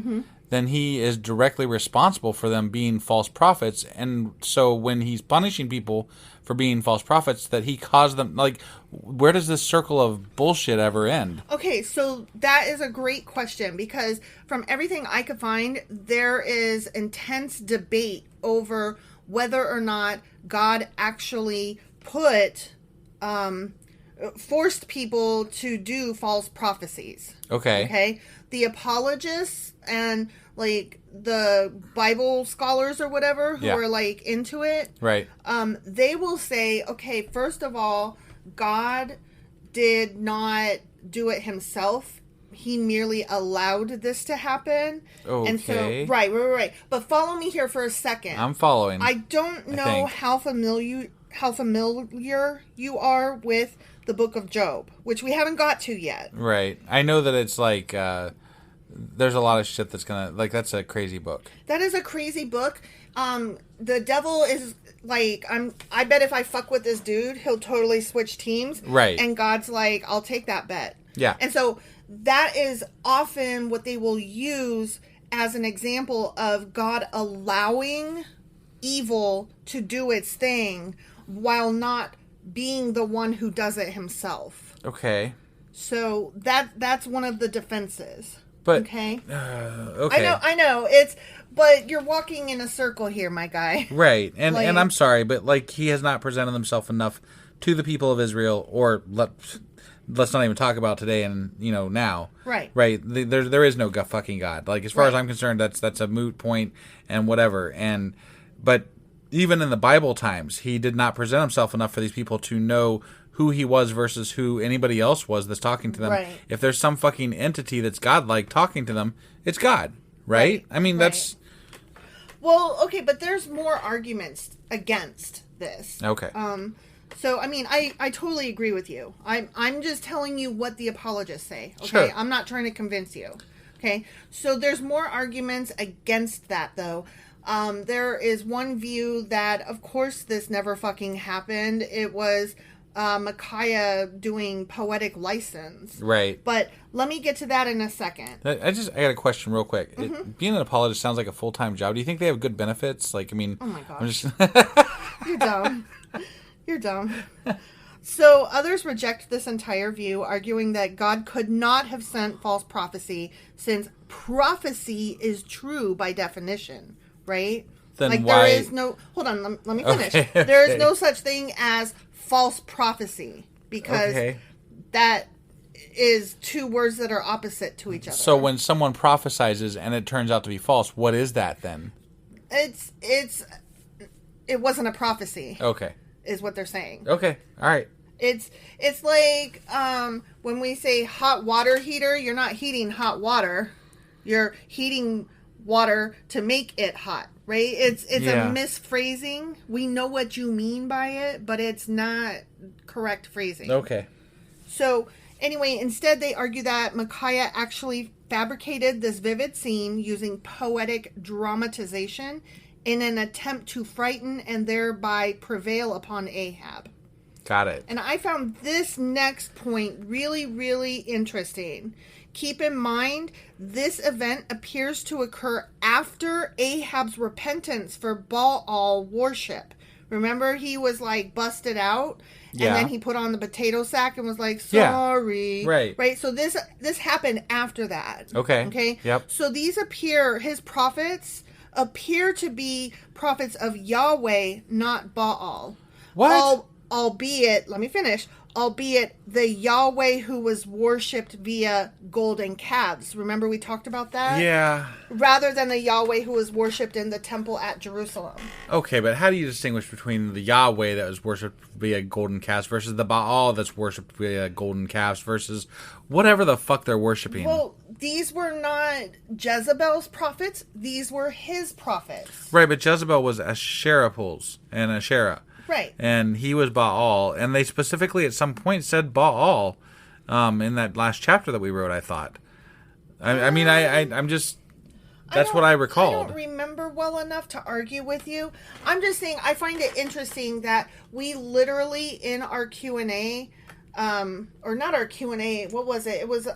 then he is directly responsible for them being false prophets. And so when he's punishing people for being false prophets, that he caused them, like, where does this circle of bullshit ever end? Okay, so that is a great question, because from everything I could find, there is intense debate over whether or not God actually forced people to do false prophecies. Okay. The apologists and like the Bible scholars or whatever who are like into it. Right. They will say, okay, first of all, God did not do it himself. He merely allowed this to happen. Okay. And so, right. But follow me here for a second. I'm following. I don't know how familiar how familiar you are with the book of Job, which we haven't got to yet. Right. I know that it's like there's a lot of shit that's gonna like that's a crazy book. That is a crazy book. The devil is like, I bet if I fuck with this dude, he'll totally switch teams. Right. And God's like, I'll take that bet. Yeah. And so that is often what they will use as an example of God allowing evil to do its thing while not being the one who does it himself. Okay. So that's one of the defenses. But okay. Okay. I know. But you're walking in a circle here, my guy. Right. And like, and I'm sorry, but like he has not presented himself enough to the people of Israel, or let's not even talk about today and now. Right. Right. There is no fucking God. Like as far as I'm concerned, that's a moot point and whatever. But even in the Bible times, he did not present himself enough for these people to know who he was versus who anybody else was that's talking to them. Right. If there's some fucking entity that's God-like talking to them, it's God, right? I mean, that's... Well, okay, but there's more arguments against this. Okay. So, I mean, I totally agree with you. I'm just telling you what the apologists say, okay? Sure. I'm not trying to convince you, okay? So there's more arguments against that, though. There is one view that, of course, this never fucking happened. It was Micaiah doing poetic license. Right. But let me get to that in a second. I got a question real quick. Being an apologist sounds like a full-time job. Do you think they have good benefits? Like, I mean... Oh, my gosh. I'm just... You're dumb. You're dumb. So others reject this entire view, arguing that God could not have sent false prophecy since prophecy is true by definition, right? Then like why... there is no... Hold on, let me finish. Okay. There is no such thing as false prophecy because that is two words that are opposite to each other. So when someone prophesizes and it turns out to be false, what is that then? It wasn't a prophecy. Okay. Is what they're saying. Okay. All right. It's like when we say hot water heater, you're not heating hot water. You're heating water to make it hot, right? It's a misphrasing. We know what you mean by it, but it's not correct phrasing. Okay. So anyway, instead they argue that Micaiah actually fabricated this vivid scene using poetic dramatization in an attempt to frighten and thereby prevail upon Ahab. Got it. And I found this next point really, really interesting. Keep in mind, this event appears to occur after Ahab's repentance for Baal worship. Remember, he was like busted out, and then he put on the potato sack and was like, sorry. Yeah. Right. So this happened after that. Okay. Yep. So his prophets appear to be prophets of Yahweh, not Baal. What? Albeit, let me finish, the Yahweh who was worshipped via golden calves. Remember we talked about that? Yeah. Rather than the Yahweh who was worshipped in the temple at Jerusalem. Okay, but how do you distinguish between the Yahweh that was worshipped via golden calves versus the Baal that's worshipped via golden calves versus whatever the fuck they're worshiping? Well, these were not Jezebel's prophets. These were his prophets. Right, but Jezebel was Asherah and Asherah. Right. And he was Baal. And they specifically at some point said Baal in that last chapter that we wrote, I thought. I'm just... That's what I recalled. I don't remember well enough to argue with you. I'm just saying I find it interesting that we literally in our Q&A, or not our Q&A, what was it? It was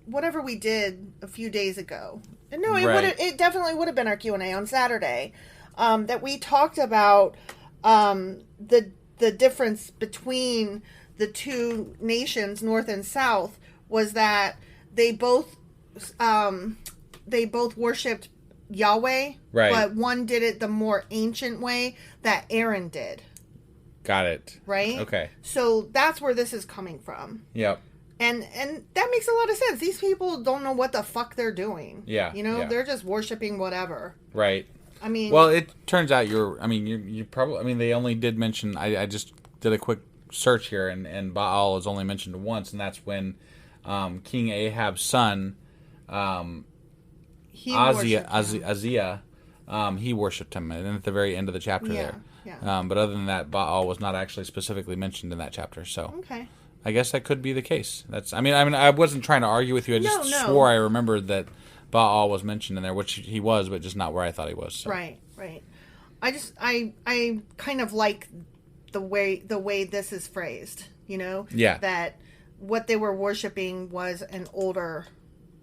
whatever we did a few days ago. No, it definitely would have been our Q&A on Saturday. That we talked about the difference between the two nations, North and South, was that they both worshipped Yahweh, right? But one did it the more ancient way that Aaron did. Got it. Right? Okay. So that's where this is coming from. Yep. And that makes a lot of sense. These people don't know what the fuck they're doing. Yeah. They're just worshiping whatever. Right. I mean, well, it turns out you probably, they only did mention, I just did a quick search here, and Baal is only mentioned once, and that's when King Ahab's son, Ahaziah, he worshipped him, and at the very end of the chapter there. Yeah. But other than that, Baal was not actually specifically mentioned in that chapter. So Okay. I guess that could be the case. I mean, I wasn't trying to argue with you. I just No. swore I remembered that Baal was mentioned in there, which he was, but just not where I thought he was. So. Right. I kind of like the way this is phrased, Yeah. that what they were worshiping was an older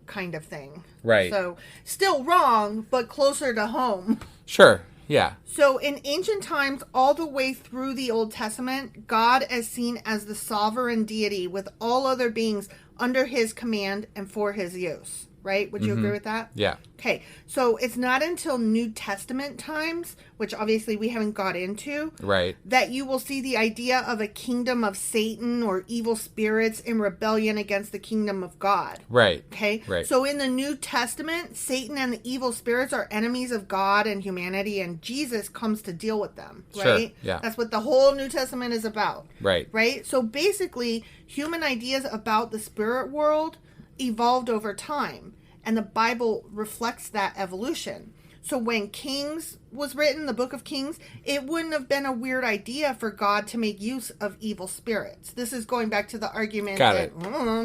kind of thing. Right. So still wrong, but closer to home. Sure. Yeah. So in ancient times, all the way through the Old Testament, God is seen as the sovereign deity with all other beings under his command and for his use. Right? Would you agree with that? Yeah. Okay. So it's not until New Testament times, which obviously we haven't got into, Right. that you will see the idea of a kingdom of Satan or evil spirits in rebellion against the kingdom of God. Right. Okay? Right. So in the New Testament, Satan and the evil spirits are enemies of God and humanity, and Jesus comes to deal with them. Right? Sure, yeah. That's what the whole New Testament is about. Right. Right? So basically, human ideas about the spirit world evolved over time, and the Bible reflects that evolution. So when Kings was written, the book of Kings, it wouldn't have been a weird idea for God to make use of evil spirits. This is going back to the argument that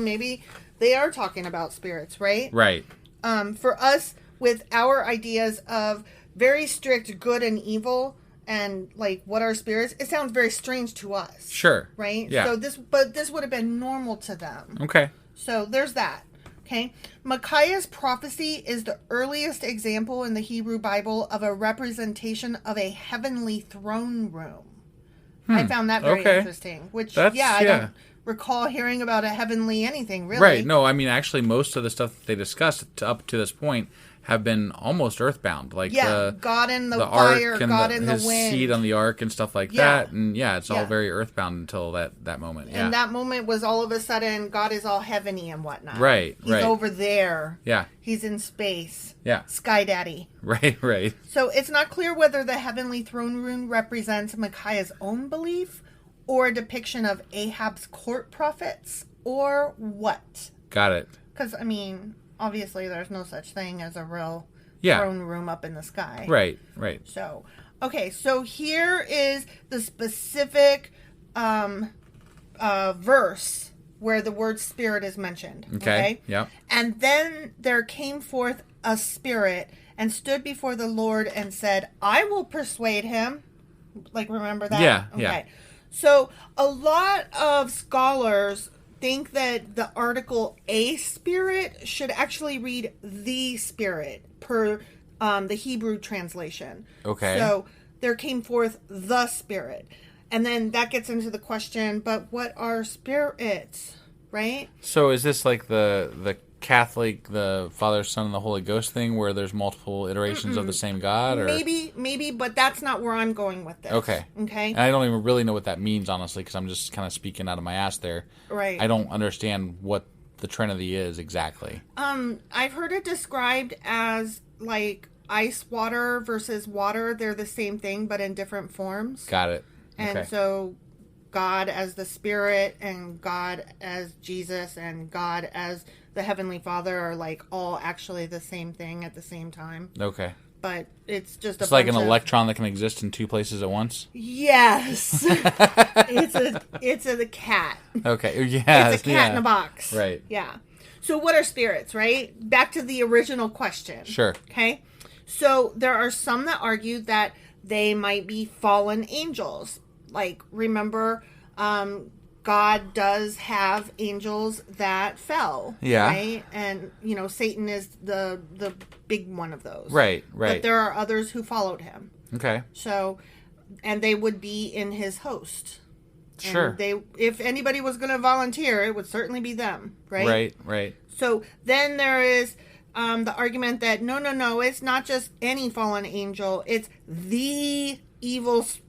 maybe they are talking about spirits, right? Right. For us, with our ideas of very strict good and evil and like what are spirits, it sounds very strange to us. Sure. Right? Yeah. So this would have been normal to them. Okay. So there's that. Okay. Micaiah's prophecy is the earliest example in the Hebrew Bible of a representation of a heavenly throne room. I found that very interesting. Which, I don't recall hearing about a heavenly anything, really. Right. No, I mean, actually, most of the stuff that they discussed up to this point have been almost earthbound. Like God in the fire, ark and God in the his wind. seat on the ark and stuff like that. And it's all very earthbound until that moment. And that moment was all of a sudden God is all heavenly and whatnot. Right. He's over there. Yeah. He's in space. Yeah. Sky Daddy. Right. So it's not clear whether the heavenly throne room represents Micaiah's own belief or a depiction of Ahab's court prophets or what. Got it. Because, I mean, obviously there's no such thing as a real throne room up in the sky. Right. So, okay, so here is the specific verse where the word spirit is mentioned. Okay? Yep. And then there came forth a spirit and stood before the Lord and said, I will persuade him. Like, remember that? Yeah. Okay. Yeah. So a lot of scholars think that the article a spirit should actually read the spirit per the Hebrew translation. Okay. So there came forth the spirit. And then that gets into the question, but what are spirits, right? So is this like the Catholic, the Father, Son, and the Holy Ghost thing where there's multiple iterations of the same God? Or? Maybe, but that's not where I'm going with this. Okay. And I don't even really know what that means, honestly, because I'm just kind of speaking out of my ass there. Right. I don't understand what the Trinity is exactly. I've heard it described as like ice water versus water. They're the same thing, but in different forms. Got it. And so God as the Spirit and God as Jesus and God as the Heavenly Father are like all actually the same thing at the same time. Okay. But it's just it's like an electron that can exist in two places at once? Yes. it's a cat. Okay. Yeah. It's a cat in a box. Right. Yeah. So what are spirits, right? Back to the original question. Sure. Okay. So there are some that argue that they might be fallen angels. Like, remember, God does have angels that fell. Yeah. Right? And, Satan is the big one of those. Right. But there are others who followed him. Okay. So, and they would be in his host. Sure. And if anybody was going to volunteer, it would certainly be them. Right? Right. So then there is the argument that no, it's not just any fallen angel. It's the evil spirit.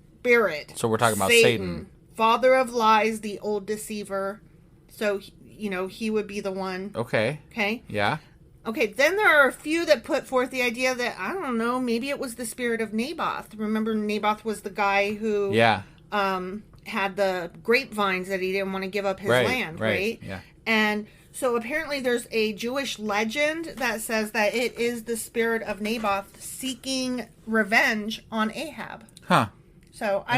So we're talking about Satan. Father of lies, the old deceiver. So, he would be the one. Okay. Yeah. Okay, then there are a few that put forth the idea that, I don't know, maybe it was the spirit of Naboth. Remember, Naboth was the guy who had the grapevines that he didn't want to give up his land, right? Yeah. And so apparently there's a Jewish legend that says that it is the spirit of Naboth seeking revenge on Ahab. Huh. So I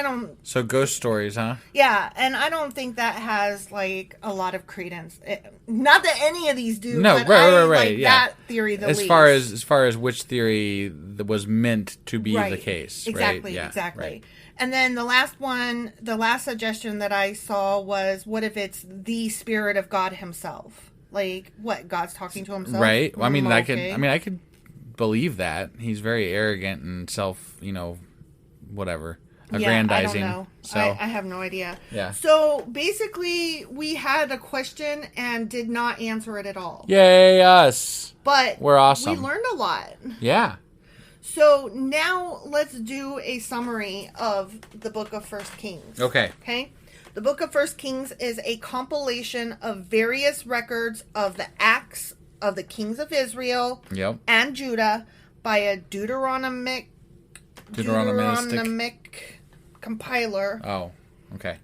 don't. So ghost stories, huh? Yeah, and I don't think that has like a lot of credence. Not that any of these do. No, but right, I right. like Yeah. that theory the as least. far as which theory was meant to be the case. Exactly. Right? Yeah, Exactly. Right. And then the last suggestion that I saw was, what if it's the Spirit of God Himself? Like, what? God's talking to Himself, Right. Well, I mean, okay. I could believe that. He's very arrogant and whatever, aggrandizing. I don't know. So I have no idea. Yeah. So basically, we had a question and did not answer it at all. Yay us! But We're awesome. We learned a lot. Yeah. So now let's do a summary of the book of First Kings. Okay. Okay? The book of First Kings is a compilation of various records of the acts of the kings of Israel Yep. and Judah by a Deuteronomic compiler Oh. Okay.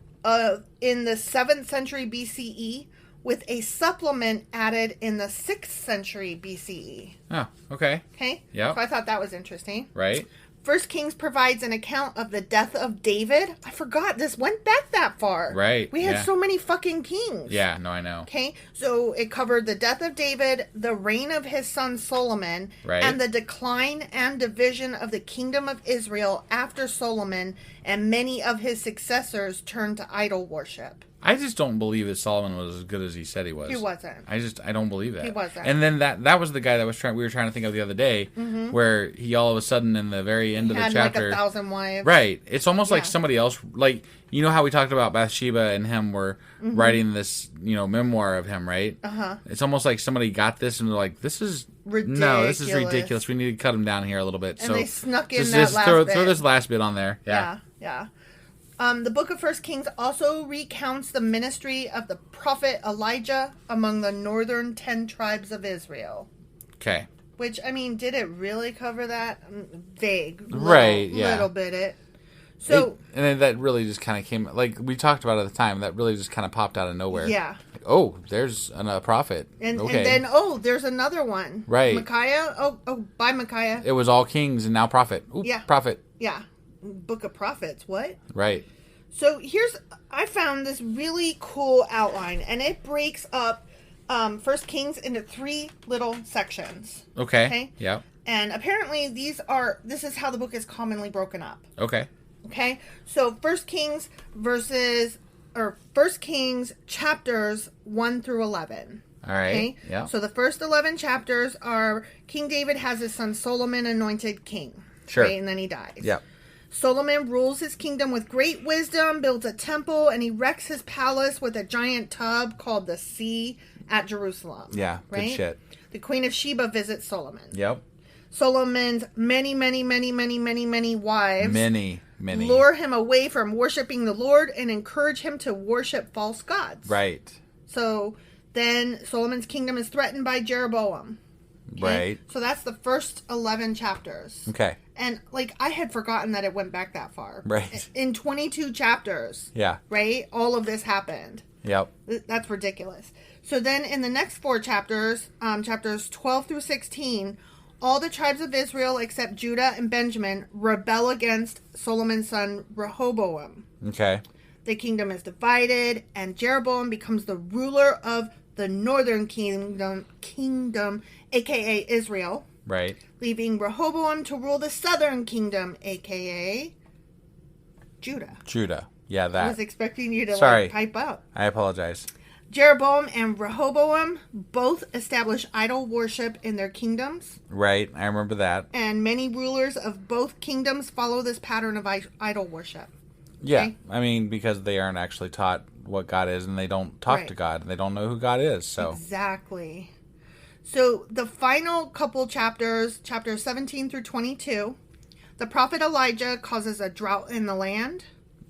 in the 7th century BCE, with a supplement added in the 6th century BCE. Oh. Okay. Okay? Yep. So I thought that was interesting. Right. First Kings provides an account of the death of David. I forgot this went back that far. Right, We had yeah. so many fucking kings. Yeah. No, I know. Okay, so it covered the death of David, the reign of his son Solomon, Right. and the decline and division of the kingdom of Israel after Solomon and many of his successors turned to idol worship. I just don't believe that Solomon was as good as he said he was. He wasn't. I don't believe that. He wasn't. And then that was the guy that we were trying to think of the other day, where he all of a sudden in the very end He of had the chapter, like 1,000 wives. right? It's almost like Yeah. somebody else, like you know how we talked about Bathsheba and him were writing this, memoir of him, right? It's almost like somebody got this and they're like, this is Ridiculous. ridiculous. We need to cut him down here a little bit. And so they snuck in just, that just last throw bit. this last bit on there. Yeah. Yeah. The book of First Kings also recounts the ministry of the prophet Elijah among the northern 10 tribes of Israel. Okay. Which, I mean, did it really cover that? Vague. Right, yeah. Little bit it. So, And then that really just kind of came, like we talked about at the time, that really just kind of popped out of nowhere. yeah. Like, oh, there's a prophet. And okay. then, there's another one. Right. Micaiah. Oh, by Micaiah. It was all kings and now prophet. Ooh, Yeah. prophet. Yeah. Book of Prophets. What? Right. So I found this really cool outline, and it breaks up First Kings into 3 little sections. Okay. Okay. Yeah. And apparently this is how the book is commonly broken up. Okay. Okay. So First Kings chapters 1 through 11. All right. Okay. Yeah. So the first 11 chapters are King David has his son Solomon anointed king. Sure. Right? And then he dies. Yeah. Solomon rules his kingdom with great wisdom, builds a temple, and erects his palace with a giant tub called the Sea at Jerusalem. Yeah. Right? Good shit. The Queen of Sheba visits Solomon. Yep. Solomon's many wives Many. lure him away from worshiping the Lord and encourage him to worship false gods. Right. So then Solomon's kingdom is threatened by Jeroboam. Okay? Right. So that's the first 11 chapters. Okay. And, I had forgotten that it went back that far. Right. In 22 chapters. Yeah. Right? All of this happened. Yep. That's ridiculous. So then in the next 4 chapters, chapters 12 through 16, all the tribes of Israel except Judah and Benjamin rebel against Solomon's son Rehoboam. Okay. The kingdom is divided, and Jeroboam becomes the ruler of the northern kingdom, aka Israel. Right. Leaving Rehoboam to rule the southern kingdom, a.k.a. Judah. Yeah, I that. was expecting you to Sorry. pipe up. I apologize. Jeroboam and Rehoboam both establish idol worship in their kingdoms, Right. I remember that. and many rulers of both kingdoms follow this pattern of idol worship. Yeah. Okay. I mean, because they aren't actually taught what God is and they don't talk Right. to God. They don't know who God is. So, Exactly. So the final couple chapters 17 through 22, the prophet Elijah causes a drought in the land.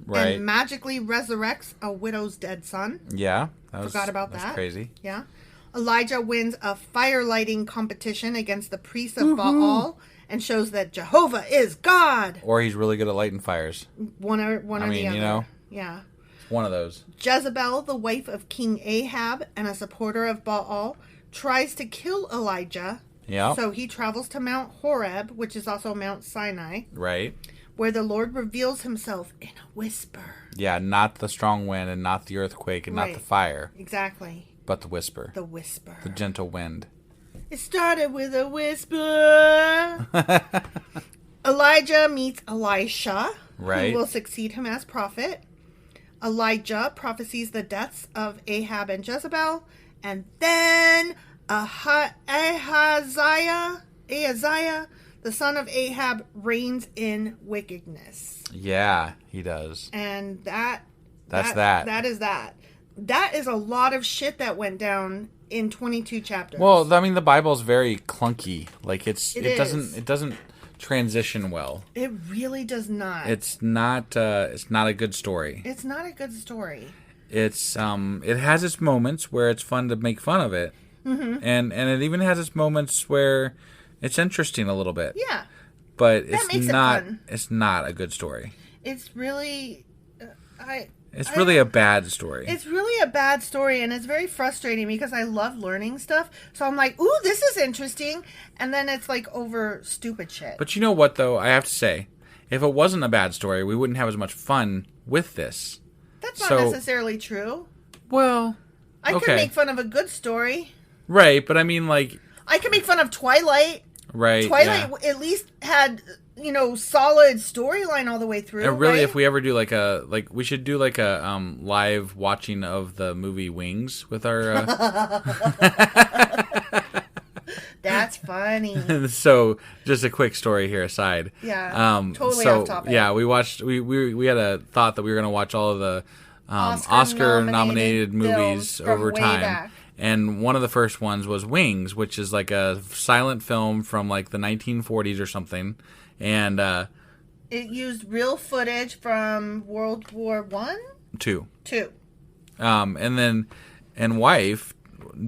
right. And magically resurrects a widow's dead son. Yeah. Forgot about that's that. crazy. Yeah. Elijah wins a fire lighting competition against the priests of Baal and shows that Jehovah is God. Or he's really good at lighting fires. One or the other. you know. Yeah. It's one of those. Jezebel, the wife of King Ahab and a supporter of Baal, tries to kill Elijah. Yeah. So he travels to Mount Horeb, which is also Mount Sinai. Right. where the Lord reveals himself in a whisper. Yeah, not the strong wind and not the earthquake and not the fire. Exactly. But the whisper. The whisper. The gentle wind. It started with a whisper. Elijah meets Elisha, right, who will succeed him as prophet. Elijah prophesies the deaths of Ahab and Jezebel. And then Ahaziah, the son of Ahab, reigns in wickedness. Yeah, he does. And that's that. That is that. That is a lot of shit that went down in 22 chapters. Well, I mean, the Bible's very clunky. Like it doesn't transition well. It really does not. It's not a good story. It's not a good story. It has its moments where it's fun to make fun of it. Mm-hmm. And it even has its moments where it's interesting a little bit. Yeah. But fun. It's not a good story. It's really It's really a bad story. It's really a bad story, and it's very frustrating because I love learning stuff. So I'm like, ooh, this is interesting. And then it's like over stupid shit. But you know what, though? I have to say, if it wasn't a bad story, we wouldn't have as much fun with this. That's not necessarily true. Well, I could make fun of a good story. Right, but I mean, like... I could make fun of Twilight. Right, Twilight at least had... solid storyline all the way through. And really, right? if we ever do we should do like a live watching of the movie Wings with our. That's funny. So, just a quick story here aside. Yeah. Totally off topic. Yeah, we watched. We had a thought that we were going to watch all of the Oscar-nominated movies over time. Back. And one of the first ones was Wings, which is like a silent film from like the 1940s or something. And it used real footage from World War I? Two. And wife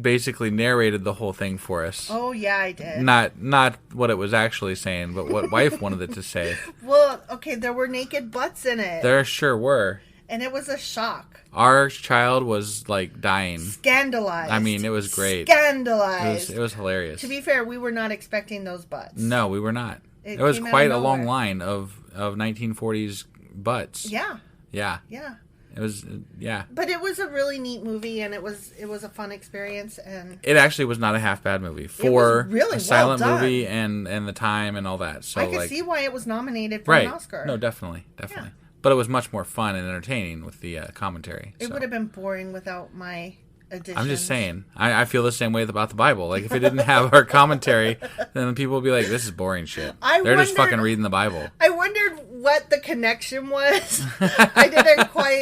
basically narrated the whole thing for us. Oh yeah, I did. Not what it was actually saying, but what wife wanted it to say. Well, okay, there were naked butts in it. There sure were. And it was a shock. Our child was like dying. Scandalized. I mean, it was great. Scandalized. It was hilarious. To be fair, we were not expecting those butts. No, we were not. It was quite a long line of 1940s butts. Yeah. Yeah. Yeah. It was, yeah. But it was a really neat movie, and it was a fun experience. And it actually was not a half bad movie for really a silent movie and the time and all that. So I could see why it was nominated for an Oscar. No, definitely. Yeah. But it was much more fun and entertaining with the commentary. It would have been boring without my additions. I'm just saying. I feel the same way about the Bible. Like, if it didn't have our commentary, then people would be like, this is boring shit. They're just fucking reading the Bible. I wondered what the connection was. I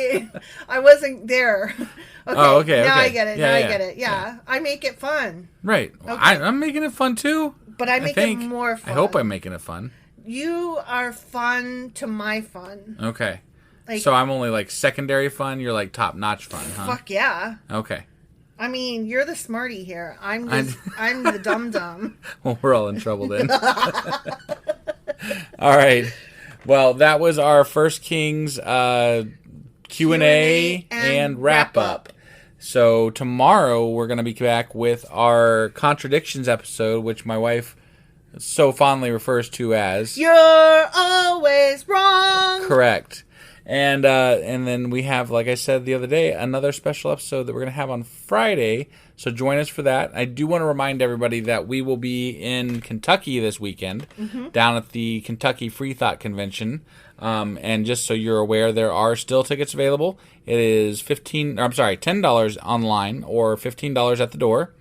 wasn't there. Okay, now I get it. I get it. Yeah. I make it fun. Right. Okay. I'm making it fun, too. But I make it more fun. I hope I'm making it fun. You are fun to my fun. Okay. So I'm only like secondary fun, you're like top-notch fun, huh? Fuck yeah. Okay. I mean, you're the smarty here. I'm the dum-dum. Well, we're all in trouble then. All right. Well, that was our First Kings Q&A and wrap-up. So tomorrow we're going to be back with our Contradictions episode, which my wife so fondly refers to as... You're always wrong. Correct. And then we have, like I said the other day, another special episode that we're going to have on Friday. So join us for that. I do want to remind everybody that we will be in Kentucky this weekend, down at the Kentucky Freethought Convention. And just so you're aware, there are still tickets available. It is $10 online or $15 at the door.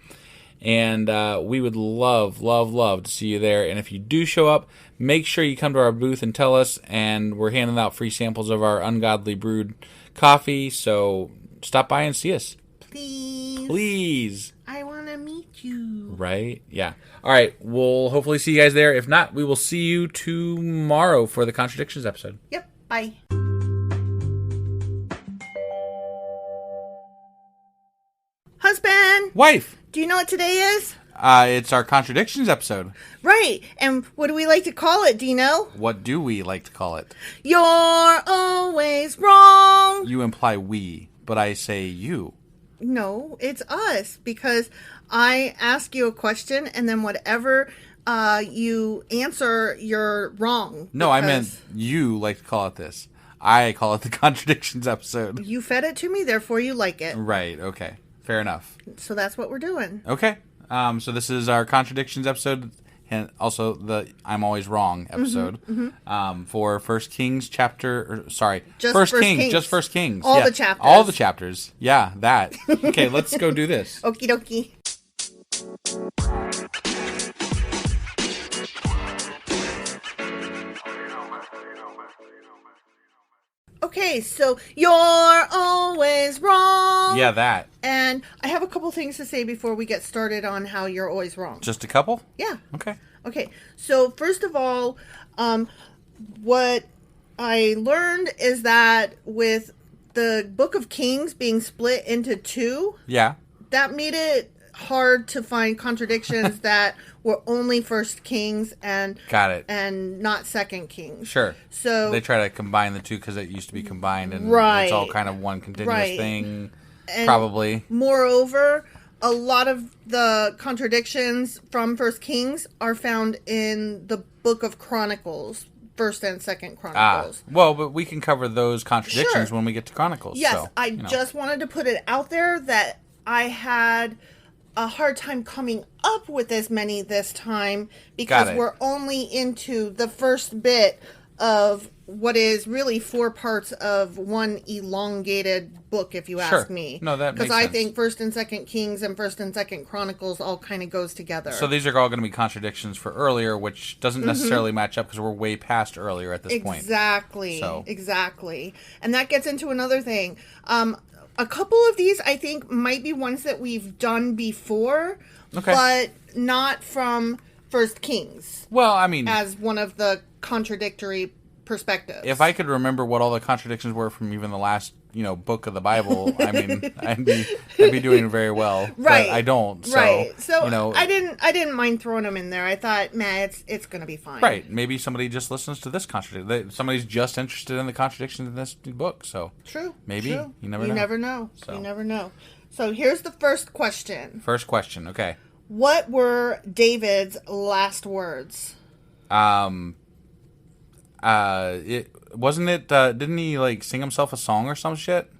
And we would love, love, love to see you there. And if you do show up, make sure you come to our booth and tell us. And we're handing out free samples of our ungodly brewed coffee. So stop by and see us. Please. I want to meet you. Right? Yeah. All right. We'll hopefully see you guys there. If not, we will see you tomorrow for the Contradictions episode. Yep. Bye. Husband. Wife. Do you know what today is? It's our Contradictions episode. Right. And what do we like to call it? Do you know? What do we like to call it? You're always wrong. You imply we, but I say you. No, it's us, because I ask you a question, and then whatever you answer, you're wrong. No, I because meant you like to call it this. I call it the Contradictions episode. you fed it to me, therefore you like it. Right, okay. Fair enough. So that's what we're doing. Okay. So this is our Contradictions episode, and also the I'm Always Wrong episode for First Kings chapter. Just First First Kings. Kings. Just First Kings. All Yeah, the chapters. All the chapters. Yeah, that. Okay, let's go do this. Okie dokie. Okay, so you're always wrong. Yeah, that. And I have a couple things to say before we get started on how you're always wrong. Just a couple? Yeah. Okay. Okay, so first of all, what I learned is that with the Book of Kings being split into two, Yeah. that made it hard to find contradictions that were only First Kings and Got it. and not Second Kings. Sure. So They try to combine the two because it used to be combined, and Right. it's all kind of one continuous Right. thing. And Probably. moreover, a lot of the contradictions from First Kings are found in the Book of Chronicles, First and Second Chronicles. Well, but we can cover those contradictions Sure. when we get to Chronicles. Yes, so, I you know. just wanted to put it out there that I had a hard time coming up with as many this time because Got it. we're only into the first bit of what is really 4 parts of one elongated book, if you Sure. ask me. No, that makes Because I sense. think First and Second Kings and First and Second Chronicles all kind of goes together. So these are all going to be contradictions for earlier, which doesn't necessarily match up because we're way past earlier at this point. Exactly. So. Exactly. And that gets into another thing. A couple of these I think might be ones that we've done before, Okay. but not from First Kings Well, I mean, as one of the contradictory perspectives. if I could remember what all the contradictions were from even the last, book of the Bible, I mean, I'd be doing very well. Right. But I don't. So, right. So you know, I didn't mind throwing them in there. I thought, man, it's going to be fine. Right. Maybe somebody just listens to this contradiction. Somebody's just interested in the contradictions in this book. So True. Maybe. True. You never know. So. You never know. So here's the first question. First question. Okay. What were David's last words? Didn't he sing himself a song or some shit?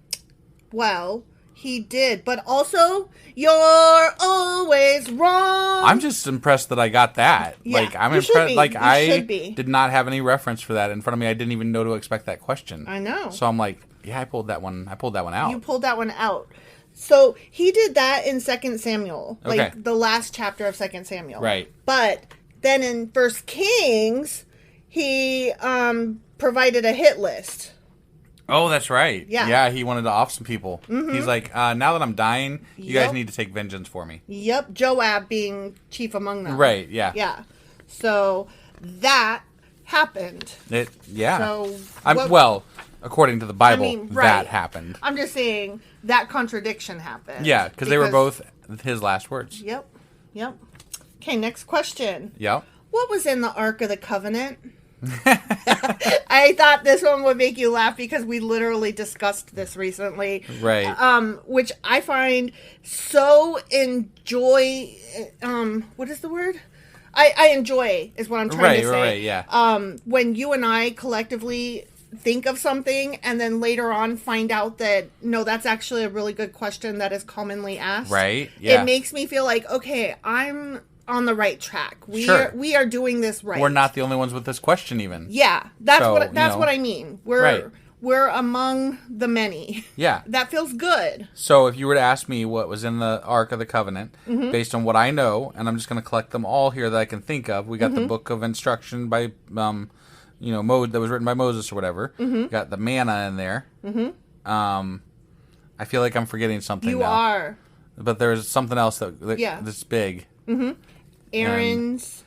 Well, he did, but also, you're always wrong. I'm just impressed that I got that. Yeah, I'm you should impressed. be. You I should be. did not have any reference for that in front of me. I didn't even know to expect that question. I know. So I'm like, yeah, I pulled that one out. You pulled that one out. So he did that in 2 Samuel, Okay. the last chapter of 2 Samuel. Right. But then in First Kings, he provided a hit list. Oh, that's right. Yeah. Yeah, he wanted to off some people. Mm-hmm. He's like, now that I'm dying, you Yep. guys need to take vengeance for me. Yep, Joab being chief among them. Right, yeah. Yeah. So that happened. Yeah. So well, according to the Bible, right. that happened. I'm just saying that contradiction happened. Yeah, because they were both his last words. Yep. Okay, next question. Yep. What was in the Ark of the Covenant? I thought this one would make you laugh because we literally discussed this recently. Right. Which I find so what is the word? I enjoy is what I'm trying to say. Right, yeah. When you and I collectively think of something and then later on find out that no, that's actually a really good question that is commonly asked. Right. Yeah. It makes me feel like, okay, I'm on the right track. We Sure. are doing this right. We're not the only ones with this question even. Yeah, that's So, what I mean. We're among the many. Yeah. That feels good. So if you were to ask me what was in the Ark of the Covenant, based on what I know, and I'm just going to collect them all here that I can think of. We got the Book of Instruction by, that was written by Moses or whatever. We got the manna in there. I feel like I'm forgetting something You now. are. But there's something else that's big. Aaron's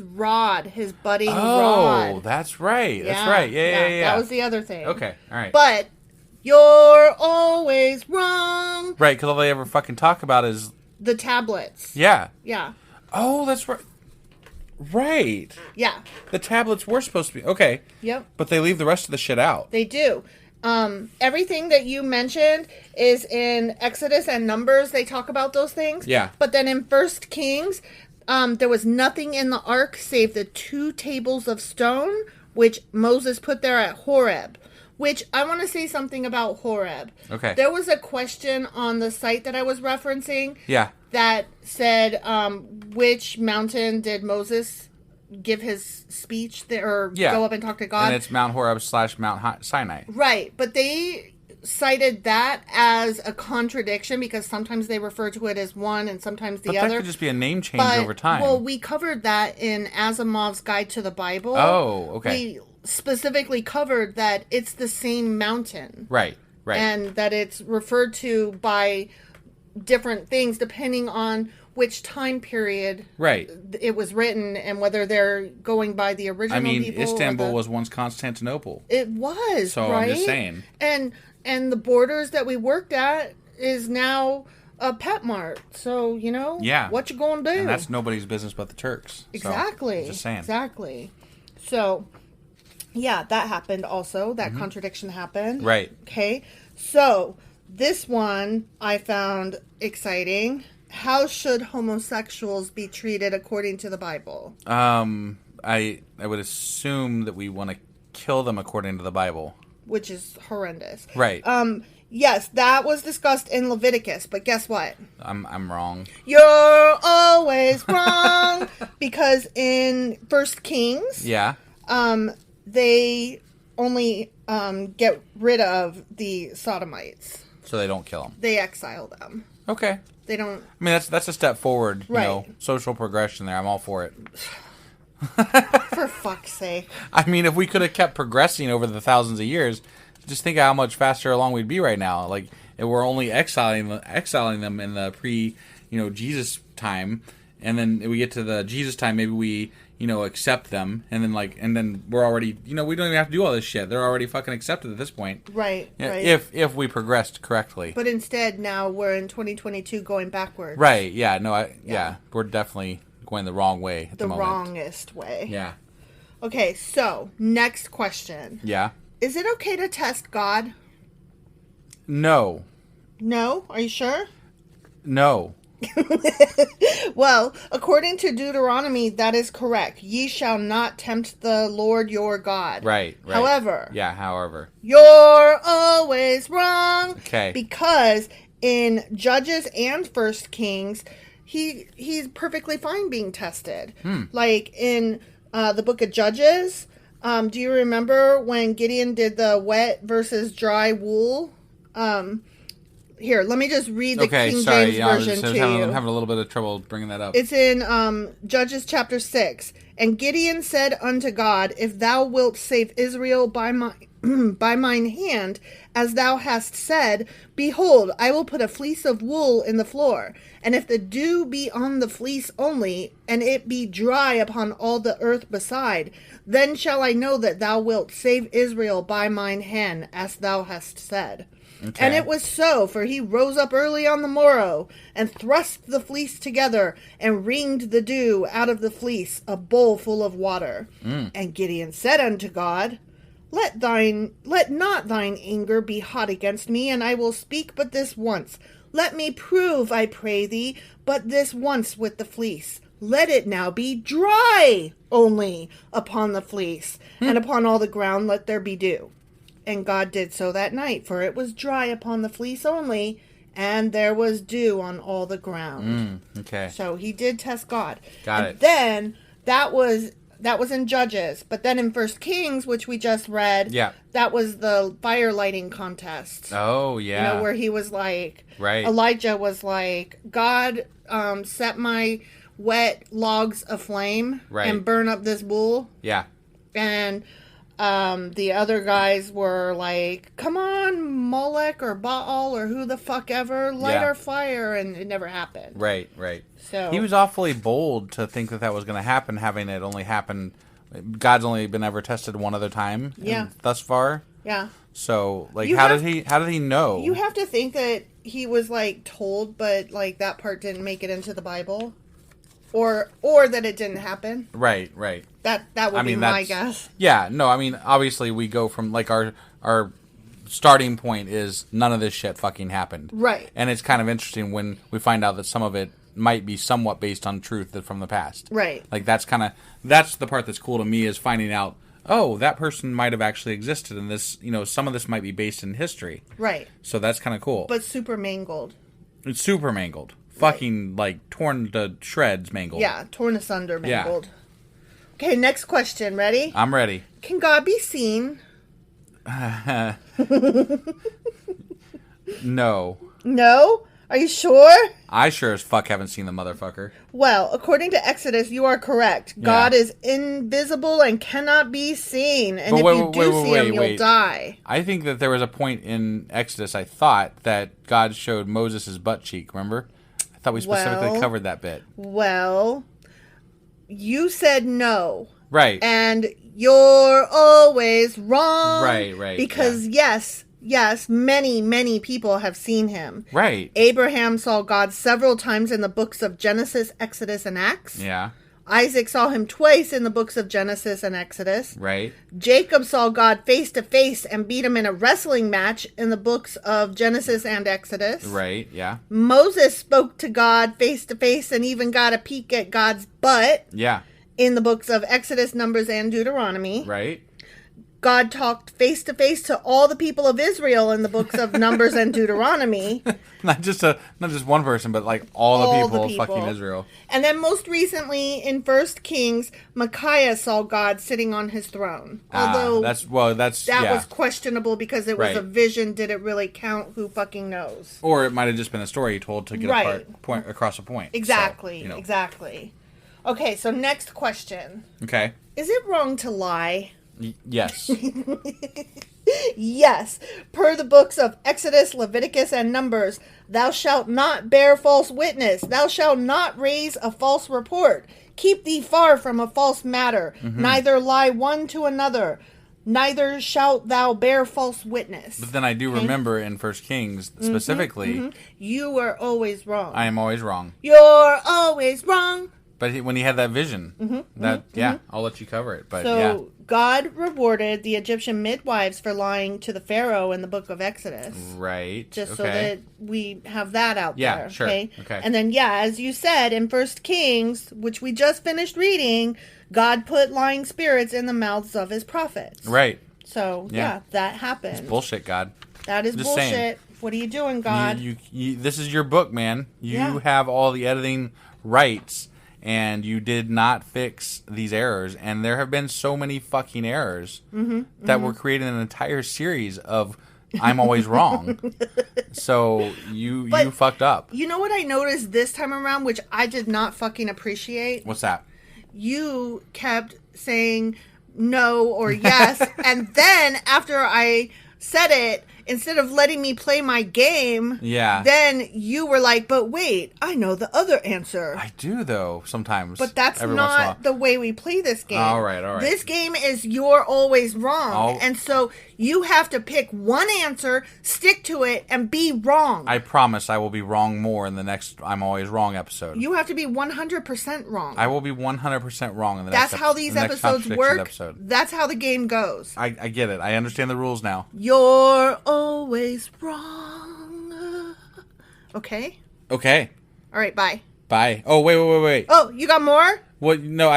rod, his budding rod. Oh, that's right. That's right. Yeah. That was the other thing. Okay, all right. But you're always wrong. Right, because all they ever fucking talk about is... The tablets. Yeah. Yeah. Oh, that's right. Right. Yeah. The tablets were supposed to be... Okay. Yep. But they leave the rest of the shit out. They do. Everything that you mentioned is in Exodus and Numbers. They talk about those things. Yeah. But then in First Kings, there was nothing in the ark save the 2 tables of stone, which Moses put there at Horeb. Which I want to say something about Horeb. Okay. There was a question on the site that I was referencing. Yeah. That said, which mountain did Moses give his speech there, or go up and talk to God? And it's Mount Horeb / Mount Sinai. Right, but they cited that as a contradiction because sometimes they refer to it as one and sometimes the but other. But that could just be a name change over time. Well, we covered that in Asimov's Guide to the Bible. Oh, okay. We specifically covered that it's the same mountain. Right. And that it's referred to by different things depending on which time period it was written and whether they're going by the original people. Istanbul was once Constantinople. It was, so right? I'm just saying. And the borders that we worked at is now a pet mart. So, what you gonna do? And that's nobody's business but the Turks. Exactly. So, just saying. Exactly. So, yeah, that happened also. That contradiction happened. Right. Okay. So, this one I found exciting. How should homosexuals be treated according to the Bible? I would assume that we want to kill them according to the Bible. Which is horrendous. Right. Yes, that was discussed in Leviticus, but guess what? I'm wrong. You're always wrong. Because in First Kings, they only get rid of the sodomites. So they don't kill them. They exile them. Okay. They don't. I mean, that's a step forward. Right. Social progression there. I'm all for it. For fuck's sake. I mean, if we could have kept progressing over the thousands of years, just think of how much faster along we'd be right now. Like, if we're only exiling them in the Jesus time, and then we get to the Jesus time, maybe we, accept them, and then we're already, we don't even have to do all this shit. They're already fucking accepted at this point. Right. If we progressed correctly. But instead, now we're in 2022 going backwards. Right. Yeah. No. We're definitely going the wrong way at the moment. The wrongest way. Yeah. Okay. So next question. Yeah. Is it okay to test God? No. No? Are you sure? No. Well, according to Deuteronomy, that is correct. Ye shall not tempt the Lord your God. Right. However. Yeah, however. You're always wrong. Okay. Because in Judges and First Kings, he's perfectly fine being tested. Like in the book of Judges, do you remember when Gideon did the wet versus dry wool? Here, let me just read the King James Version to you. I'm having a little bit of trouble bringing that up. It's in Judges chapter 6. And Gideon said unto God, If thou wilt save Israel by mine hand, as thou hast said, behold, I will put a fleece of wool in the floor. And if the dew be on the fleece only, and it be dry upon all the earth beside, then shall I know that thou wilt save Israel by mine hand, as thou hast said. Okay. And it was so, for he rose up early on the morrow, and thrust the fleece together, and wringed the dew out of the fleece, a bowl full of water. And Gideon said unto God, Let not thine anger be hot against me, and I will speak but this once. Let me prove, I pray thee, but this once with the fleece. Let it now be dry only upon the fleece, and upon all the ground let there be dew. And God did so that night, for it was dry upon the fleece only, and there was dew on all the ground. Okay. So he did test God. Got it. Then that was in Judges, but then in First Kings, which we just read, that was the fire lighting contest. Oh yeah. Where he was like, right. Elijah was like, God, set my wet logs aflame and burn up this wool. Yeah. And the other guys were like, come on, Molech or Baal or who the fuck ever, light our fire, and it never happened. Right. So he was awfully bold to think that was going to happen, having it only happen. God's only been ever tested one other time thus far. Yeah. So, how did he know? You have to think that he was, told, but, that part didn't make it into the Bible. Or that it didn't happen. Right. That would be my guess. Yeah, no, obviously we go from, our starting point is none of this shit fucking happened. Right. And it's kind of interesting when we find out that some of it might be somewhat based on truth from the past. Right. Like that's the part that's cool to me, is finding out, oh, that person might have actually existed, and this, some of this might be based in history. Right. So that's kind of cool. But super mangled. It's super mangled. Fucking, like, torn to shreds mangled. Yeah, torn asunder mangled. Yeah. Okay, next question. Ready? I'm ready. Can God be seen? No. No? Are you sure? I sure as fuck haven't seen the motherfucker. Well, according to Exodus, you are correct. Yeah. God is invisible and cannot be seen. And if you do see him, you'll die. I think that there was a point in Exodus, I thought, that God showed Moses his butt cheek, remember? I thought we specifically covered that bit. Well, you said no. Right. And you're always wrong. Right. Because yes, many people have seen him. Right. Abraham saw God several times in the books of Genesis, Exodus, and Acts. Yeah. Isaac saw him twice in the books of Genesis and Exodus. Right. Jacob saw God face to face and beat him in a wrestling match in the books of Genesis and Exodus. Right, yeah. Moses spoke to God face to face and even got a peek at God's butt. Yeah. In the books of Exodus, Numbers, and Deuteronomy. Right. God talked face to face to all the people of Israel in the books of Numbers and Deuteronomy. not just one person, but like all the people of fucking Israel. And then most recently in 1 Kings, Micaiah saw God sitting on his throne. Although that was questionable because it was a vision. Did it really count? Who fucking knows? Or it might have just been a story told to get across a point. Exactly. So, Exactly. Okay, so next question. Okay. Is it wrong to lie? Yes. Yes. Per the books of Exodus, Leviticus, and Numbers, thou shalt not bear false witness. Thou shalt not raise a false report. Keep thee far from a false matter. Mm-hmm. Neither lie one to another. Neither shalt thou bear false witness. But then I do remember in 1 Kings specifically. You are always wrong. I am always wrong. You're always wrong. But when he had that vision, I'll let you cover it. But God rewarded the Egyptian midwives for lying to the Pharaoh in the book of Exodus. Right. Just so that we have that out there. Yeah, sure. Okay. And then, as you said, in 1 Kings, which we just finished reading, God put lying spirits in the mouths of his prophets. Right. So, that happened. It's bullshit, God. That is bullshit. Saying. What are you doing, God? You, this is your book, man. You have all the editing rights. And you did not fix these errors. And there have been so many fucking errors that were creating an entire series of I'm always wrong. So you fucked up. You know what I noticed this time around, which I did not fucking appreciate? What's that? You kept saying no or yes. And then after I said it, instead of letting me play my game, then you were like, but wait, I know the other answer. I do, though, sometimes. But that's not the way we play this game. All right. This game is you're always wrong. And so you have to pick one answer, stick to it, and be wrong. I promise I will be wrong more in the next I'm Always Wrong episode. You have to be 100% wrong. I will be 100% wrong in the next episode. That's how these episodes work. That's how the game goes. I get it. I understand the rules now. You're always wrong. Okay? Okay. All right, bye. Bye. Oh, wait. Oh, you got more? Well, no,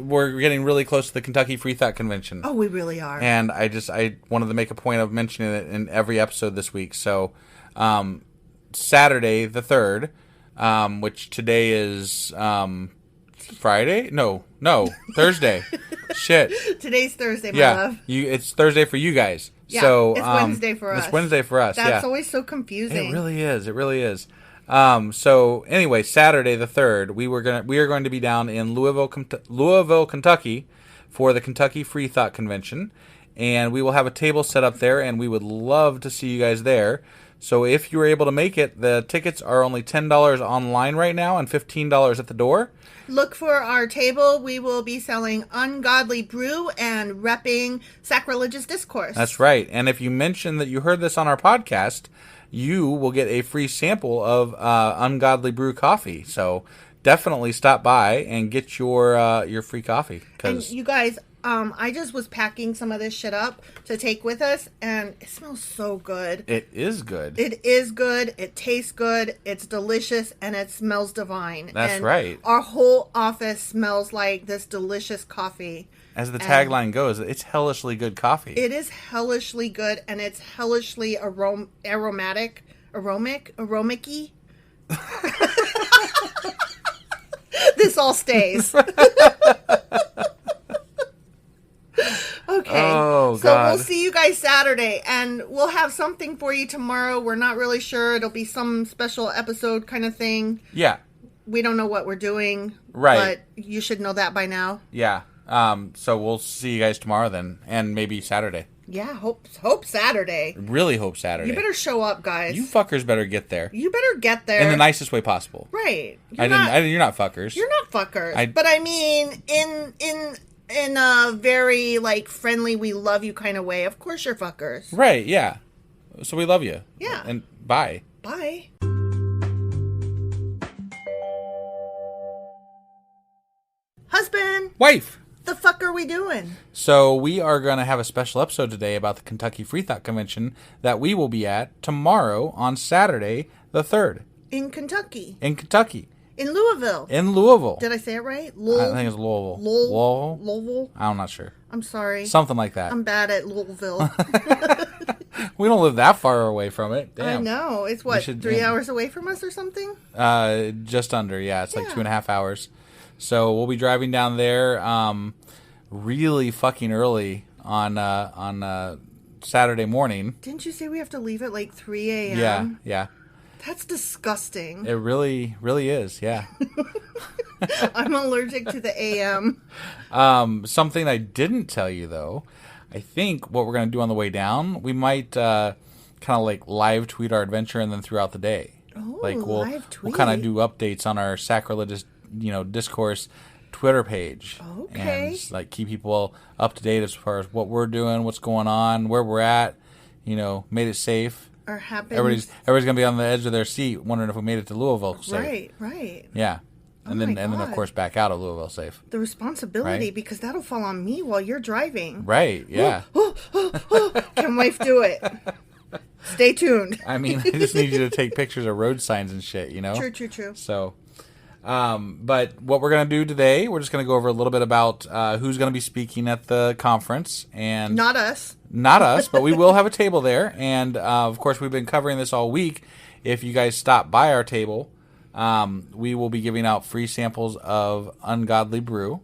we're getting really close to the Kentucky Freethought Convention. Oh, we really are. And I wanted to make a point of mentioning it in every episode this week. So, Saturday the 3rd, which today is Friday? No, Thursday. Shit. Today's Thursday, my love. It's Thursday for you guys. Yeah, so, it's Wednesday for us. It's Wednesday for us, That's always so confusing. It really is. So anyway, Saturday the 3rd, we are going to be down in Louisville, Kentucky for the Kentucky Freethought Convention, and we will have a table set up there, and we would love to see you guys there. So if you're able to make it, the tickets are only $10 online right now and $15 at the door. Look for our table. We will be selling Ungodly Brew and repping Sacrilegious Discourse. That's right. And if you mention that you heard this on our podcast, you will get a free sample of Ungodly Brew coffee. So definitely stop by and get your free coffee. And you guys, I just was packing some of this shit up to take with us, and it smells so good. It is good. It is good. It tastes good. It's delicious, and it smells divine. That's and right. Our whole office smells like this delicious coffee. As the tagline goes, it's hellishly good coffee. It is hellishly good, and it's hellishly aromatic-y. This all stays. Okay. Oh, so God. we'll see you guys Saturday, and we'll have something for you tomorrow. We're not really sure. It'll be some special episode kind of thing. Yeah. We don't know what we're doing. Right. But you should know that by now. Yeah. So we'll see you guys tomorrow then, and maybe Saturday. Yeah, hope Saturday. Really hope Saturday. You better show up, guys. You fuckers better get there. You better get there. In the nicest way possible. Right. You're not fuckers. You're not fuckers. But I mean, in a very, like, friendly, we love you kind of way. Of course you're fuckers. Right, yeah. So we love you. Yeah. And bye. Bye. Husband. Wife. The fuck are we doing? So we are going to have a special episode today about the Kentucky Freethought Convention that we will be at tomorrow on Saturday the 3rd. In Kentucky. In Kentucky. In Louisville. In Louisville. Did I say it right? I think it's Louisville. Louisville? I'm not sure. I'm sorry. Something like that. I'm bad at Louisville. We don't live that far away from it. Damn. I know. It's what, 3 hours away from us or something? Just under, yeah. It's like 2.5 hours. So we'll be driving down there really fucking early on Saturday morning. Didn't you say we have to leave at like 3 a.m.? Yeah. That's disgusting. It really, really is, yeah. I'm allergic to the AM. Something I didn't tell you, though, I think what we're going to do on the way down, we might kind of like live tweet our adventure and then throughout the day. Oh, like live tweet. We'll kind of do updates on our Sacrilegious, Discourse Twitter page. Okay. And like keep people up to date as far as what we're doing, what's going on, where we're at, made it safe. Or happens. Everybody's going to be on the edge of their seat wondering if we made it to Louisville safe. Right. Yeah. And then of course back out of Louisville safe. The responsibility, right? Because that'll fall on me while you're driving. Right, yeah. Can wife do it? Stay tuned. I mean, I just need you to take pictures of road signs and shit, True. So, but what we're going to do today, we're just going to go over a little bit about who's going to be speaking at the conference. And Not us. Not us, but we will have a table there. And, of course, we've been covering this all week. If you guys stop by our table, we will be giving out free samples of Ungodly Brew.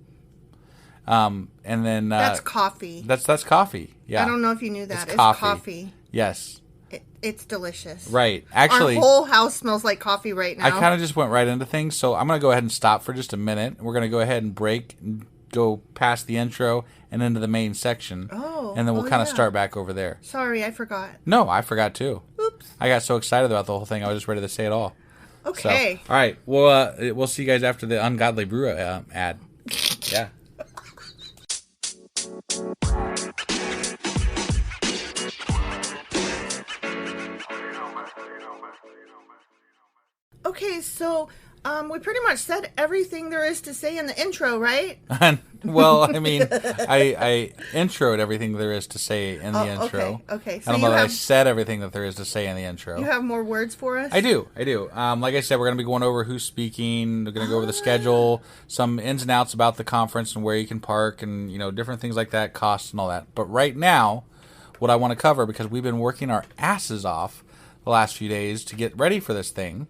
And then... that's coffee. That's coffee, yeah. I don't know if you knew that. It's coffee. Yes. It's delicious. Right. Actually... Our whole house smells like coffee right now. I kind of just went right into things, so I'm going to go ahead and stop for just a minute. We're going to go ahead and break and go past the intro and into the main section. Oh. And then we'll kind of start back over there. Sorry, I forgot. No, I forgot too. Oops. I got so excited about the whole thing, I was just ready to say it all. Okay. So, all right. We'll see you guys after the Ungodly Brew ad. Yeah. Okay, so we pretty much said everything there is to say in the intro, right? Well, I mean, I introed everything there is to say in the intro. Okay. So I don't know that I said everything that there is to say in the intro. You have more words for us? I do. Like I said, we're going to be going over who's speaking. We're going to go over the schedule, some ins and outs about the conference and where you can park and, different things like that, costs and all that. But right now, what I want to cover, because we've been working our asses off the last few days to get ready for this thing,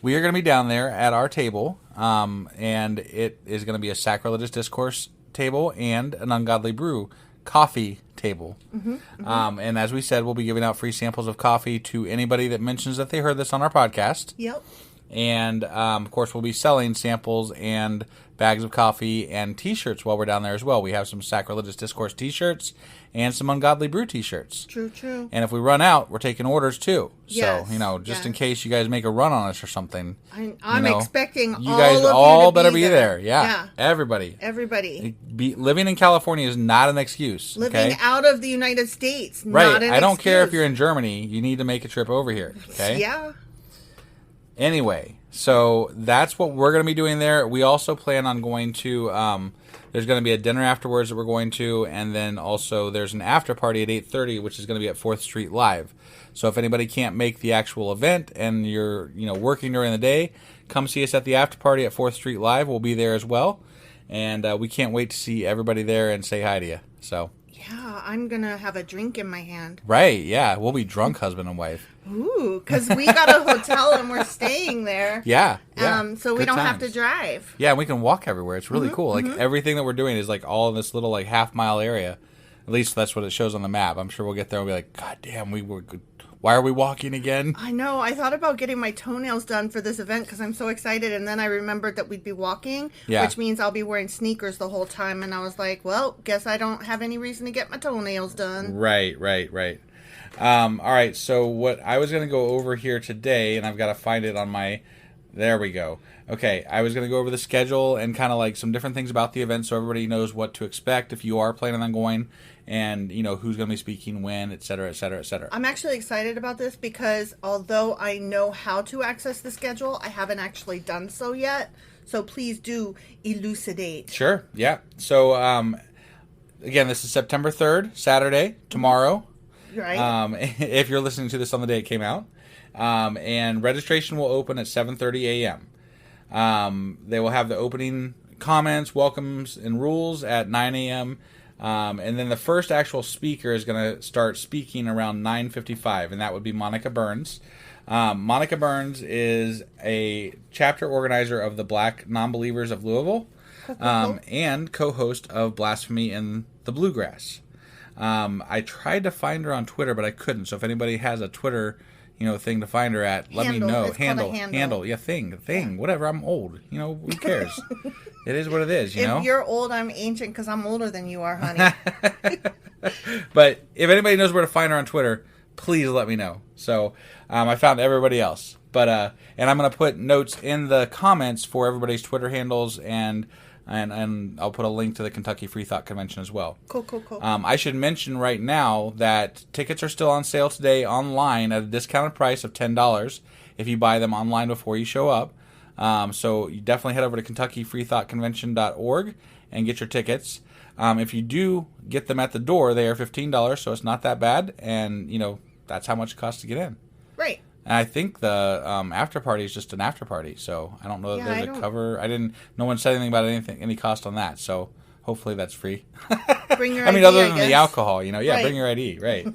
we are going to be down there at our table, and it is going to be a Sacrilegious Discourse table and an Ungodly Brew coffee table. And as we said, we'll be giving out free samples of coffee to anybody that mentions that they heard this on our podcast. Yep. And, of course, we'll be selling samples and bags of coffee and T-shirts while we're down there as well. We have some Sacrilegious Discourse T-shirts and some Ungodly Brew T-shirts. True. And if we run out, we're taking orders too. Yes, So, just in case you guys make a run on us or something. I'm expecting you all guys of all you to better be there. Yeah. Everybody. Living in California is not an excuse. Living out of the United States, right. Not an I don't care if excuse. you're in Germany. You need to make a trip over here. Okay. Yeah. Anyway, So that's what we're going to be doing there. We also plan on going to, there's going to be a dinner afterwards that we're going to, and then also there's an after party at 8:30, which is going to be at 4th Street Live. So if anybody can't make the actual event and you're, working during the day, come see us at the after party at 4th Street Live. We'll be there as well. And we can't wait to see everybody there and say hi to you. So Yeah, I'm going to have a drink in my hand. right, yeah, we'll be drunk husband and wife. Ooh, because we got a hotel and we're staying there. Yeah. So we Good don't have to times. drive. Yeah, and we can walk everywhere. It's really cool. Like everything that we're doing is like all in this little like half-mile area. At least that's what it shows on the map. I'm sure we'll get there and be like, God damn, why are we walking again? I know. I thought about getting my toenails done for this event because I'm so excited. And then I remembered that we'd be walking, Yeah. which means I'll be wearing sneakers the whole time. And I was like, well, guess I don't have any reason to get my toenails done. Right. All right, so what I was going to go over here today, and I've got to find it on my... There we go. Okay, I was going to go over the schedule and kind of like some different things about the event so everybody knows what to expect if you are planning on going, and, who's going to be speaking when, et cetera, et cetera, et cetera. I'm actually excited about this because although I know how to access the schedule, I haven't actually done so yet. So please do elucidate. Sure, yeah. So, again, this is September 3rd, Saturday, tomorrow. Right? If you're listening to this on the day it came out. And registration will open at 7:30 a.m. They will have the opening comments, welcomes, and rules at 9 a.m. And then the first actual speaker is going to start speaking around 9:55, and that would be Monica Burns. Monica Burns is a chapter organizer of the Black Nonbelievers of Louisville, and co-host of Blasphemy in the Bluegrass. I tried to find her on Twitter, but I couldn't. So if anybody has a Twitter, thing to find her at, let me know. It's called a handle. Yeah, thing, whatever. I'm old. Who cares? It is what it is. If you're old, I'm ancient because I'm older than you are, honey. But if anybody knows where to find her on Twitter, please let me know. So I found everybody else, but and I'm gonna put notes in the comments for everybody's Twitter handles and I'll put a link to the Kentucky Freethought Convention as well. Cool. I should mention right now that tickets are still on sale today online at a discounted price of $10 if you buy them online before you show up. So you definitely head over to KentuckyFreeThoughtConvention.org and get your tickets. If you do get them at the door, they are $15, so it's not that bad, and that's how much it costs to get in. Right. And I think the after party is just an after party, so I don't know that there's a cover. No one said anything about any cost on that, so hopefully that's free. Bring your ID, ID, other than I the guess. alcohol, right. Bring your ID, right.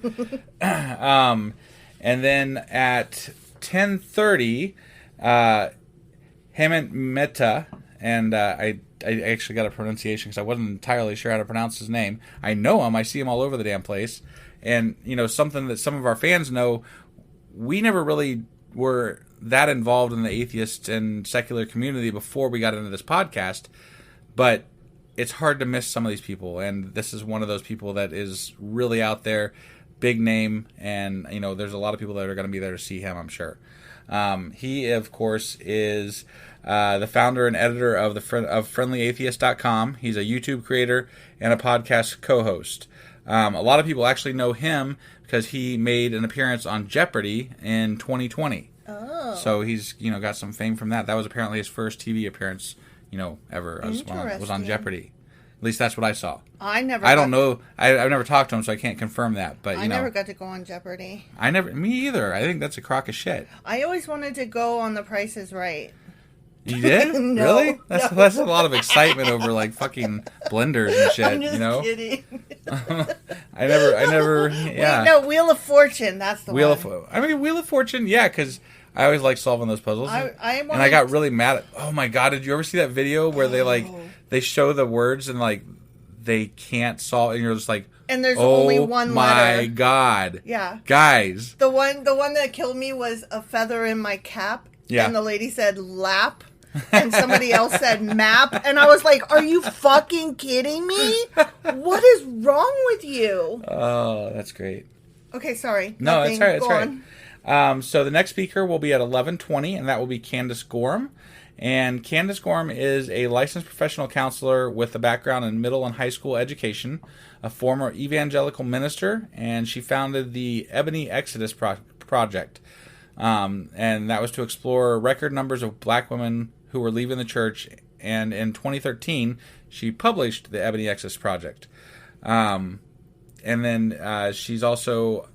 And then at 10:30, Hemant Mehta, and I actually got a pronunciation because I wasn't entirely sure how to pronounce his name. I know him. I see him all over the damn place. And, something that some of our fans know, we never really were that involved in the atheist and secular community before we got into this podcast, but it's hard to miss some of these people, and this is one of those people that is really out there, big name, and there's a lot of people that are going to be there to see him, I'm sure. He, of course, is the founder and editor of FriendlyAtheist.com. He's a YouTube creator and a podcast co-host. A lot of people actually know him because he made an appearance on Jeopardy in 2020. Oh. So he's, got some fame from that. That was apparently his first TV appearance, ever. Was on Jeopardy. At least that's what I saw. I don't know. I've never talked to him, so I can't confirm that. But I never got to go on Jeopardy. Me either. I think that's a crock of shit. I always wanted to go on The Price is Right. You did? No, really? That's a lot of excitement over like fucking blenders and shit. I'm just kidding. I never. Yeah. No, Wheel of Fortune. That's the Wheel one. Wheel of Fortune. Yeah, because I always like solving those puzzles. And I got really mad at. Oh my god! Did you ever see that video where they show the words and like they can't solve, and you're just like. And there's only one letter. Oh my god! Yeah, guys. The one that killed me was a feather in my cap. Yeah. And the lady said lap. And somebody else said map, and I was like, "Are you fucking kidding me? What is wrong with you?" Oh, that's great. Okay, sorry. No, Nothing. that's right. Go on. So the next speaker will be at 11:20, and that will be Candace Gorham. And Candace Gorham is a licensed professional counselor with a background in middle and high school education, a former evangelical minister, and she founded the Ebony Exodus Project. And that was to explore record numbers of black women who were leaving the church. And in 2013, she published the Ebony Exodus Project. And then she's also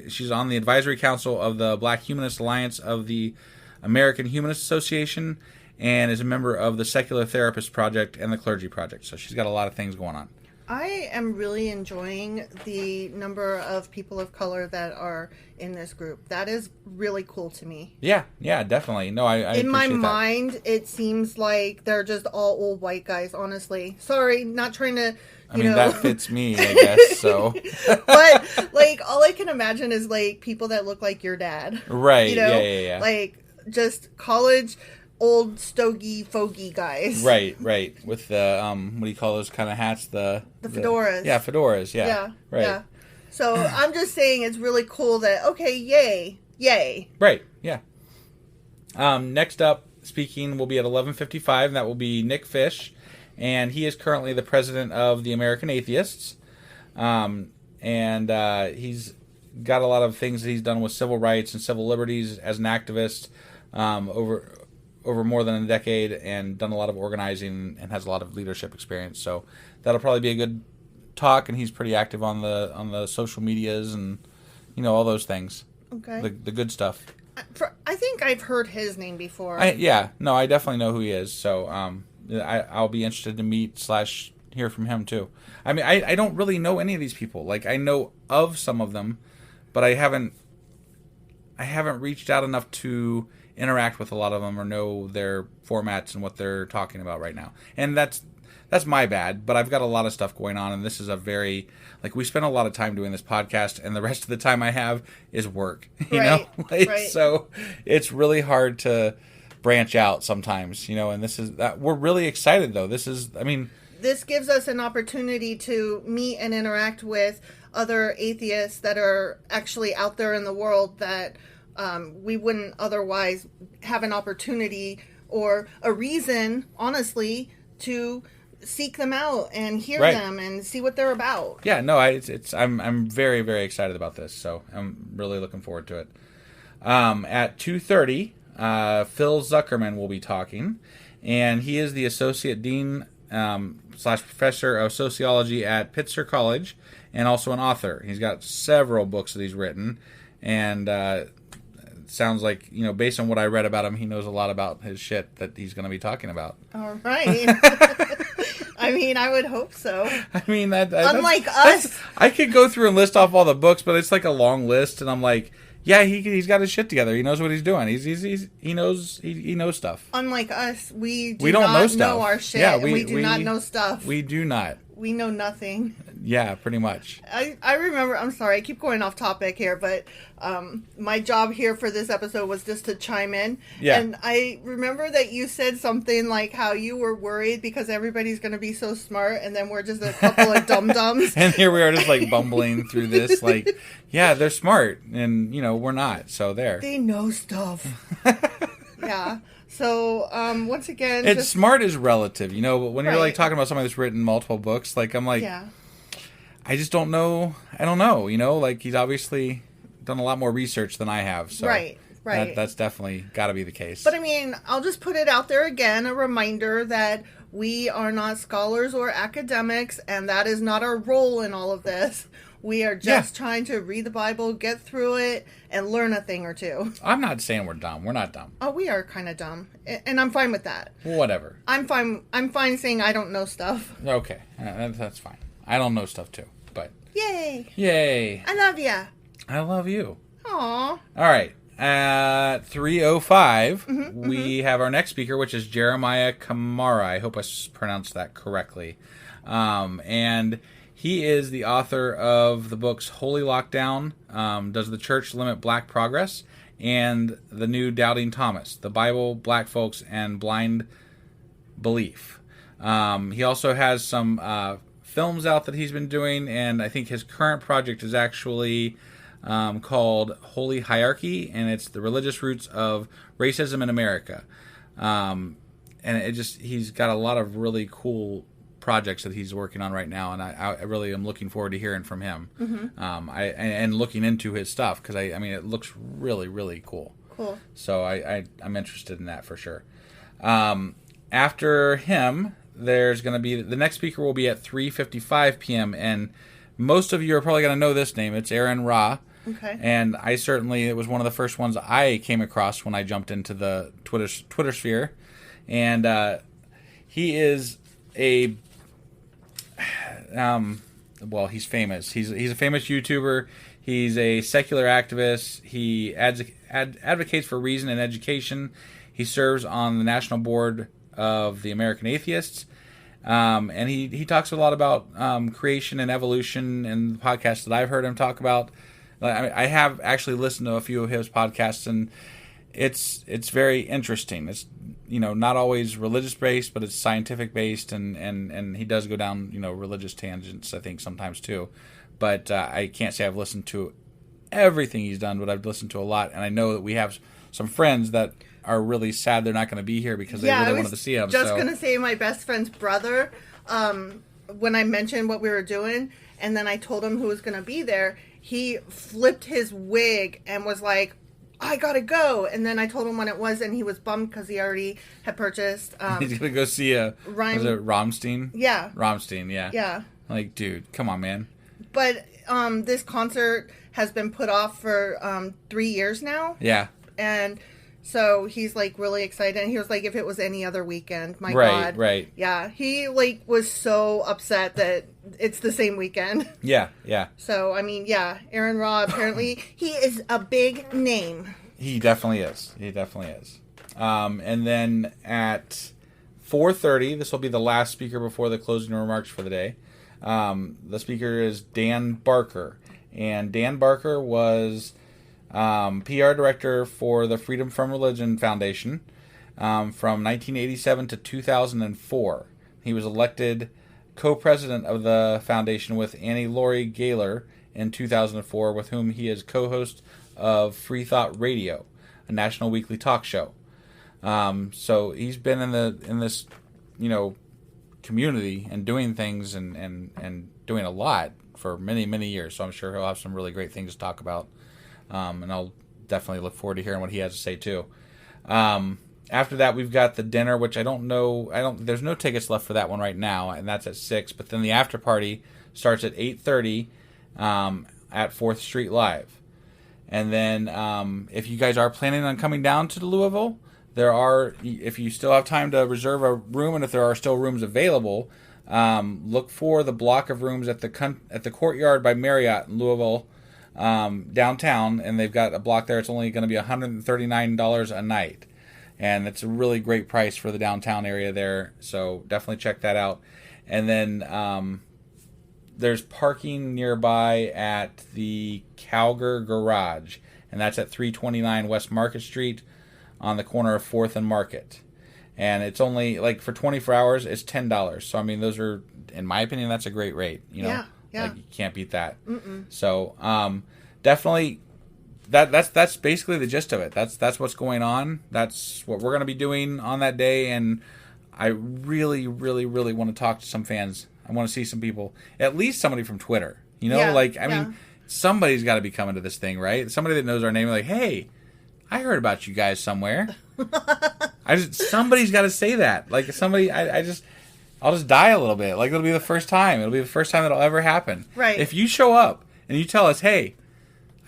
she's on the advisory council of the Black Humanist Alliance of the American Humanist Association, and is a member of the Secular Therapist Project and the Clergy Project. So she's got a lot of things going on. I am really enjoying the number of people of color that are in this group. That is really cool to me. Yeah, definitely. No, I in my appreciate that. mind, it seems like they're just all old white guys, honestly. Sorry, not trying to, I mean, that fits me, I guess, so. But, like, all I can imagine is, like, people that look like your dad. Right, you know? yeah. Like, just college... old stogie fogey guys. Right. With the what do you call those kind of hats? The fedoras. Yeah, fedoras. Yeah. Right. Yeah. So I'm just saying it's really cool that yay. Right. Yeah. Next up, speaking will be at 11:55, and that will be Nick Fish, and he is currently the president of the American Atheists, and he's got a lot of things that he's done with civil rights and civil liberties as an activist over more than a decade, and done a lot of organizing and has a lot of leadership experience. So that'll probably be a good talk, and he's pretty active on the social medias and all those things. Okay. The good stuff. I think I've heard his name before. I definitely know who he is. So I'll be interested to meet/hear from him too. I mean, I don't really know any of these people. Like, I know of some of them, but I haven't reached out enough to interact with a lot of them or know their formats and what they're talking about right now. And that's my bad, but I've got a lot of stuff going on, and this is a very, like, we spend a lot of time doing this podcast, and the rest of the time I have is work, you know? Like, right. So it's really hard to branch out sometimes, and this is that we're really excited though. This gives us an opportunity to meet and interact with other atheists that are actually out there in the world that we wouldn't otherwise have an opportunity or a reason, honestly, to seek them out and hear them and see what they're about. Yeah, no, I'm very, very excited about this, so I'm really looking forward to it. At 2:30, Phil Zuckerman will be talking, and he is the Associate Dean / Professor of Sociology at Pitzer College, and also an author. He's got several books that he's written, and sounds like, based on what I read about him, he knows a lot about his shit that he's going to be talking about. All right. I mean, I would hope so. I mean, unlike us. I could go through and list off all the books, but it's like a long list, and I'm like, yeah, he's got his shit together. He knows what he's doing. He knows stuff. Unlike us, we don't not know our shit. Yeah, we do not know stuff. We do not. We know nothing. Yeah, pretty much. I remember, I'm sorry, I keep going off topic here, but my job here for this episode was just to chime in. Yeah. And I remember that you said something like how you were worried because everybody's going to be so smart, and then we're just a couple of dum-dums. And here we are just like bumbling through this, like, yeah, they're smart, and, we're not, so there. They know stuff. Yeah. So, once again... Smart is relative, but when you're, like, talking about somebody that's written multiple books, like, I'm like... Yeah. I just don't know. I don't know, Like, he's obviously done a lot more research than I have, so... Right. That's definitely got to be the case. But, I mean, I'll just put it out there again, a reminder that we are not scholars or academics, and that is not our role in all of this. We are just trying to read the Bible, get through it, and learn a thing or two. I'm not saying we're dumb. We're not dumb. Oh, we are kind of dumb, and I'm fine with that. Whatever. I'm fine saying I don't know stuff. Okay, that's fine. I don't know stuff too, but... Yay! I love ya. I love you. Aww. All right. At 3:05, we have our next speaker, which is Jeremiah Kamara. I hope I pronounced that correctly. And... he is the author of the books Holy Lockdown, Does the Church Limit Black Progress? And the new Doubting Thomas, The Bible, Black Folks, and Blind Belief. He also has some films out that he's been doing, and I think his current project is actually called Holy Hierarchy, and it's the religious roots of racism in America. And he's got a lot of really cool projects that he's working on right now, and I really am looking forward to hearing from him. And looking into his stuff, because I mean, it looks really, really cool. Cool. So I'm interested in that for sure. After him, there's going to be the next speaker will be at 3:55 p.m. and most of you are probably going to know this name. It's Aaron Ra. Okay. And it was one of the first ones I came across when I jumped into the Twitter sphere. And he is he's famous. He's a famous YouTuber. He's a secular activist. He advocates for reason and education. He serves on the national board of the American Atheists. And he talks a lot about creation and evolution in the podcasts that I've heard him talk about. I have actually listened to a few of his podcasts, and it's very interesting. It's not always religious based, but it's scientific based, and he does go down religious tangents, I think, sometimes too. But I can't say I've listened to everything he's done, but I've listened to a lot, and I know that we have some friends that are really sad they're not going to be here because they really wanted to see him. Just going to say my best friend's brother, when I mentioned what we were doing, and then I told him who was going to be there, he flipped his wig and was like, I gotta go. And then I told him when it was, and he was bummed because he already had purchased. He's gonna go see was it Rammstein? Yeah. Rammstein, yeah. Yeah. Like, dude, come on, man. But this concert has been put off for 3 years now. Yeah. And so he's like really excited. And he was like, if it was any other weekend, my God. Right. Yeah. He was so upset that it's the same weekend. Yeah. So, I mean, yeah, Aaron Ra, apparently, he is a big name. He definitely is. And then at 4:30, this will be the last speaker before the closing remarks for the day. The speaker is Dan Barker. And Dan Barker was PR director for the Freedom from Religion Foundation from 1987 to 2004. He was elected co-president of the foundation with Annie Laurie Gaylor in 2004, with whom he is co-host of Freethought Radio, a national weekly talk show. So he's been in this community and doing things and doing a lot for many, many years. So I'm sure he'll have some really great things to talk about. And I'll definitely look forward to hearing what he has to say too. After that, we've got the dinner, which I don't know. There's no tickets left for that one right now, and that's at 6. But then the after party starts at 8:30 at 4th Street Live. And then if you guys are planning on coming down to Louisville, if you still have time to reserve a room, and if there are still rooms available, look for the block of rooms at the Courtyard by Marriott in Louisville downtown, and they've got a block there. It's only going to be $139 a night. And it's a really great price for the downtown area there. So definitely check that out. And then there's parking nearby at the Calger Garage. And that's at 329 West Market Street on the corner of 4th and Market. And it's only, for 24 hours, it's $10. So, I mean, those are, in my opinion, that's a great rate. Yeah. You can't beat that. Mm-mm. So, definitely... That's basically the gist of it. That's what's going on. That's what we're going to be doing on that day, and I really, really, really want to talk to some fans. I want to see some people, at least somebody from Twitter. I mean, somebody's got to be coming to this thing, right? Somebody that knows our name, like, hey, I heard about you guys somewhere. Somebody's got to say that. Like somebody, I'll just die a little bit. Like it'll be the first time. It'll be the first time that'll ever happen. Right. If you show up and you tell us, hey,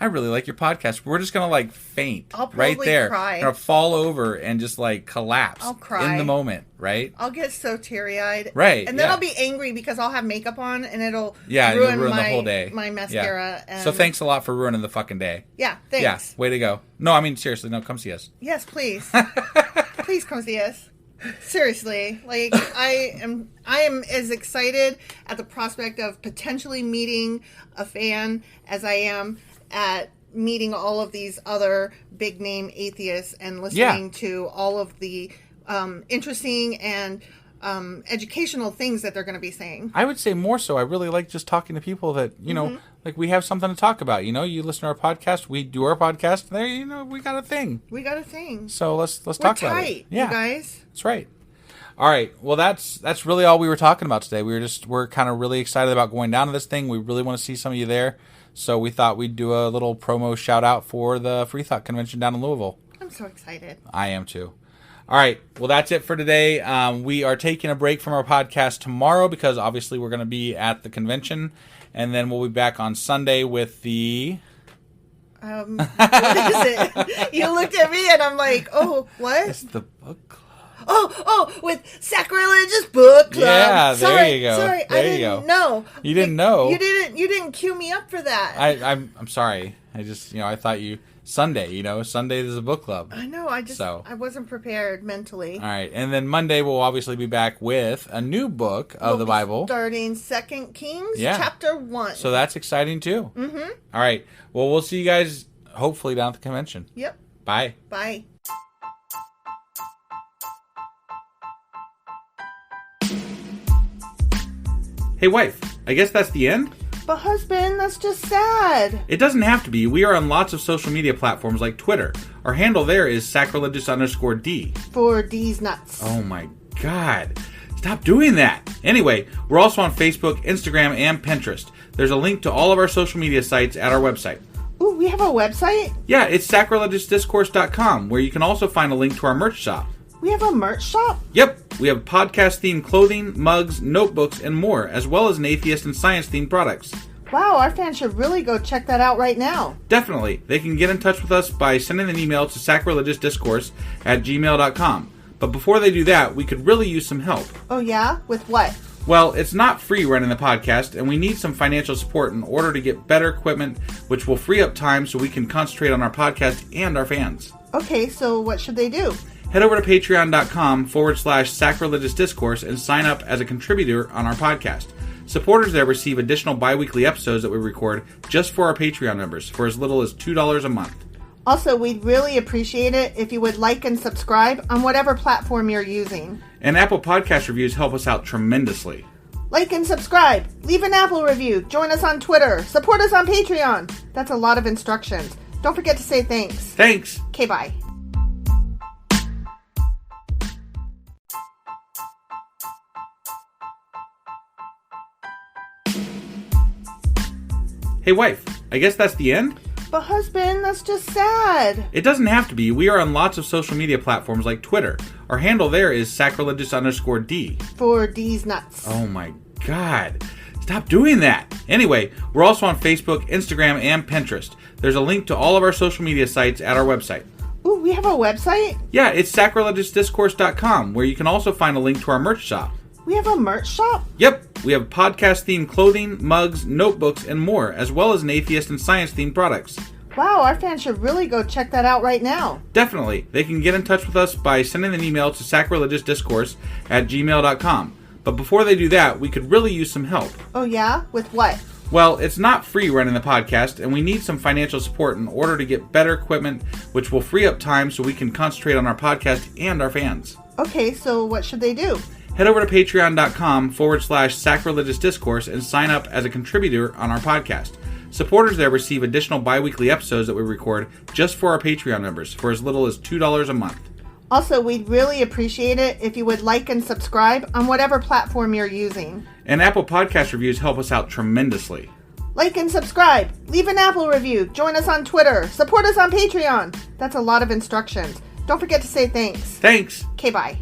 I really like your podcast, we're just going to faint right there. Cry. We're going to fall over and just collapse. I'll cry. In the moment, right? I'll get so teary-eyed. Right. And then I'll be angry because I'll have makeup on and it'll ruin the whole day. My mascara. Yeah. And... So thanks a lot for ruining the fucking day. Yeah, thanks. Yeah, way to go. No, I mean, seriously, no, come see us. Yes, please. Please come see us. Seriously, I am as excited at the prospect of potentially meeting a fan as I am at meeting all of these other big name atheists and listening to all of the interesting and educational things that they're going to be saying. I would say more so. I really like just talking to people that, we have something to talk about. You listen to our podcast, we do our podcast, there, we got a thing. We got a thing. So let's We're talk tight, about it. Yeah. You guys. That's right. All right. Well, that's really all we were talking about today. We're kind of really excited about going down to this thing. We really want to see some of you there. So we thought we'd do a little promo shout out for the Freethought Convention down in Louisville. I'm so excited. I am too. All right. Well, that's it for today. We are taking a break from our podcast tomorrow because obviously we're going to be at the convention. And then we'll be back on Sunday with the... what is it? You looked at me and I'm like, oh, what? It's the book club. With Sacrilegious Book Club. Yeah, there you go. Sorry, There I you didn't go. know. You didn't know. You didn't cue me up for that. I'm sorry. I just, I thought Sunday, Sunday is a book club. I know. I wasn't prepared mentally. All right. And then Monday we'll obviously be back with a new book of the Bible. Starting 2 Kings, chapter 1. So that's exciting too. Mm-hmm. All right. Well, we'll see you guys hopefully down at the convention. Yep. Bye. Bye. Hey, wife. I guess that's the end? But husband, that's just sad. It doesn't have to be. We are on lots of social media platforms like Twitter. Our handle there is sacrilegious_D. For D's nuts. Oh my God. Stop doing that. Anyway, we're also on Facebook, Instagram, and Pinterest. There's a link to all of our social media sites at our website. Ooh, we have a website? Yeah, it's sacrilegiousdiscourse.com, where you can also find a link to our merch shop. We have a merch shop? Yep, we have podcast-themed clothing, mugs, notebooks, and more, as well as an atheist and science-themed products. Wow, our fans should really go check that out right now. Definitely. They can get in touch with us by sending an email to sacrilegiousdiscourse@gmail.com. But before they do that, we could really use some help. Oh yeah? With what? Well, it's not free running the podcast, and we need some financial support in order to get better equipment, which will free up time so we can concentrate on our podcast and our fans. Okay, so what should they do? Head over to patreon.com/sacrilegious discourse and sign up as a contributor on our podcast. Supporters there receive additional bi-weekly episodes that we record just for our Patreon members for as little as $2 a month. Also, we'd really appreciate it if you would like and subscribe on whatever platform you're using. And Apple Podcast reviews help us out tremendously. Like and subscribe. Leave an Apple review. Join us on Twitter. Support us on Patreon. That's a lot of instructions. Don't forget to say thanks. Thanks. Okay, bye. Hey, wife. I guess that's the end? But husband, that's just sad. It doesn't have to be. We are on lots of social media platforms like Twitter. Our handle there is sacrilegious_D. For D's nuts. Oh my God. Stop doing that. Anyway, we're also on Facebook, Instagram, and Pinterest. There's a link to all of our social media sites at our website. Ooh, we have a website? Yeah, it's sacrilegiousdiscourse.com, where you can also find a link to our merch shop. We have a merch shop? Yep, we have podcast-themed clothing, mugs, notebooks, and more, as well as an atheist and science-themed products. Wow, our fans should really go check that out right now. Definitely. They can get in touch with us by sending an email to sacrilegiousdiscourse@gmail.com. But before they do that, we could really use some help. Oh yeah? With what? Well, it's not free running the podcast, and we need some financial support in order to get better equipment, which will free up time so we can concentrate on our podcast and our fans. Okay, so what should they do? Head over to patreon.com/sacrilegious discourse and sign up as a contributor on our podcast. Supporters there receive additional bi-weekly episodes that we record just for our Patreon members for as little as $2 a month. Also, we'd really appreciate it if you would like and subscribe on whatever platform you're using. And Apple Podcast reviews help us out tremendously. Like and subscribe. Leave an Apple review. Join us on Twitter. Support us on Patreon. That's a lot of instructions. Don't forget to say thanks. Thanks. Okay, bye.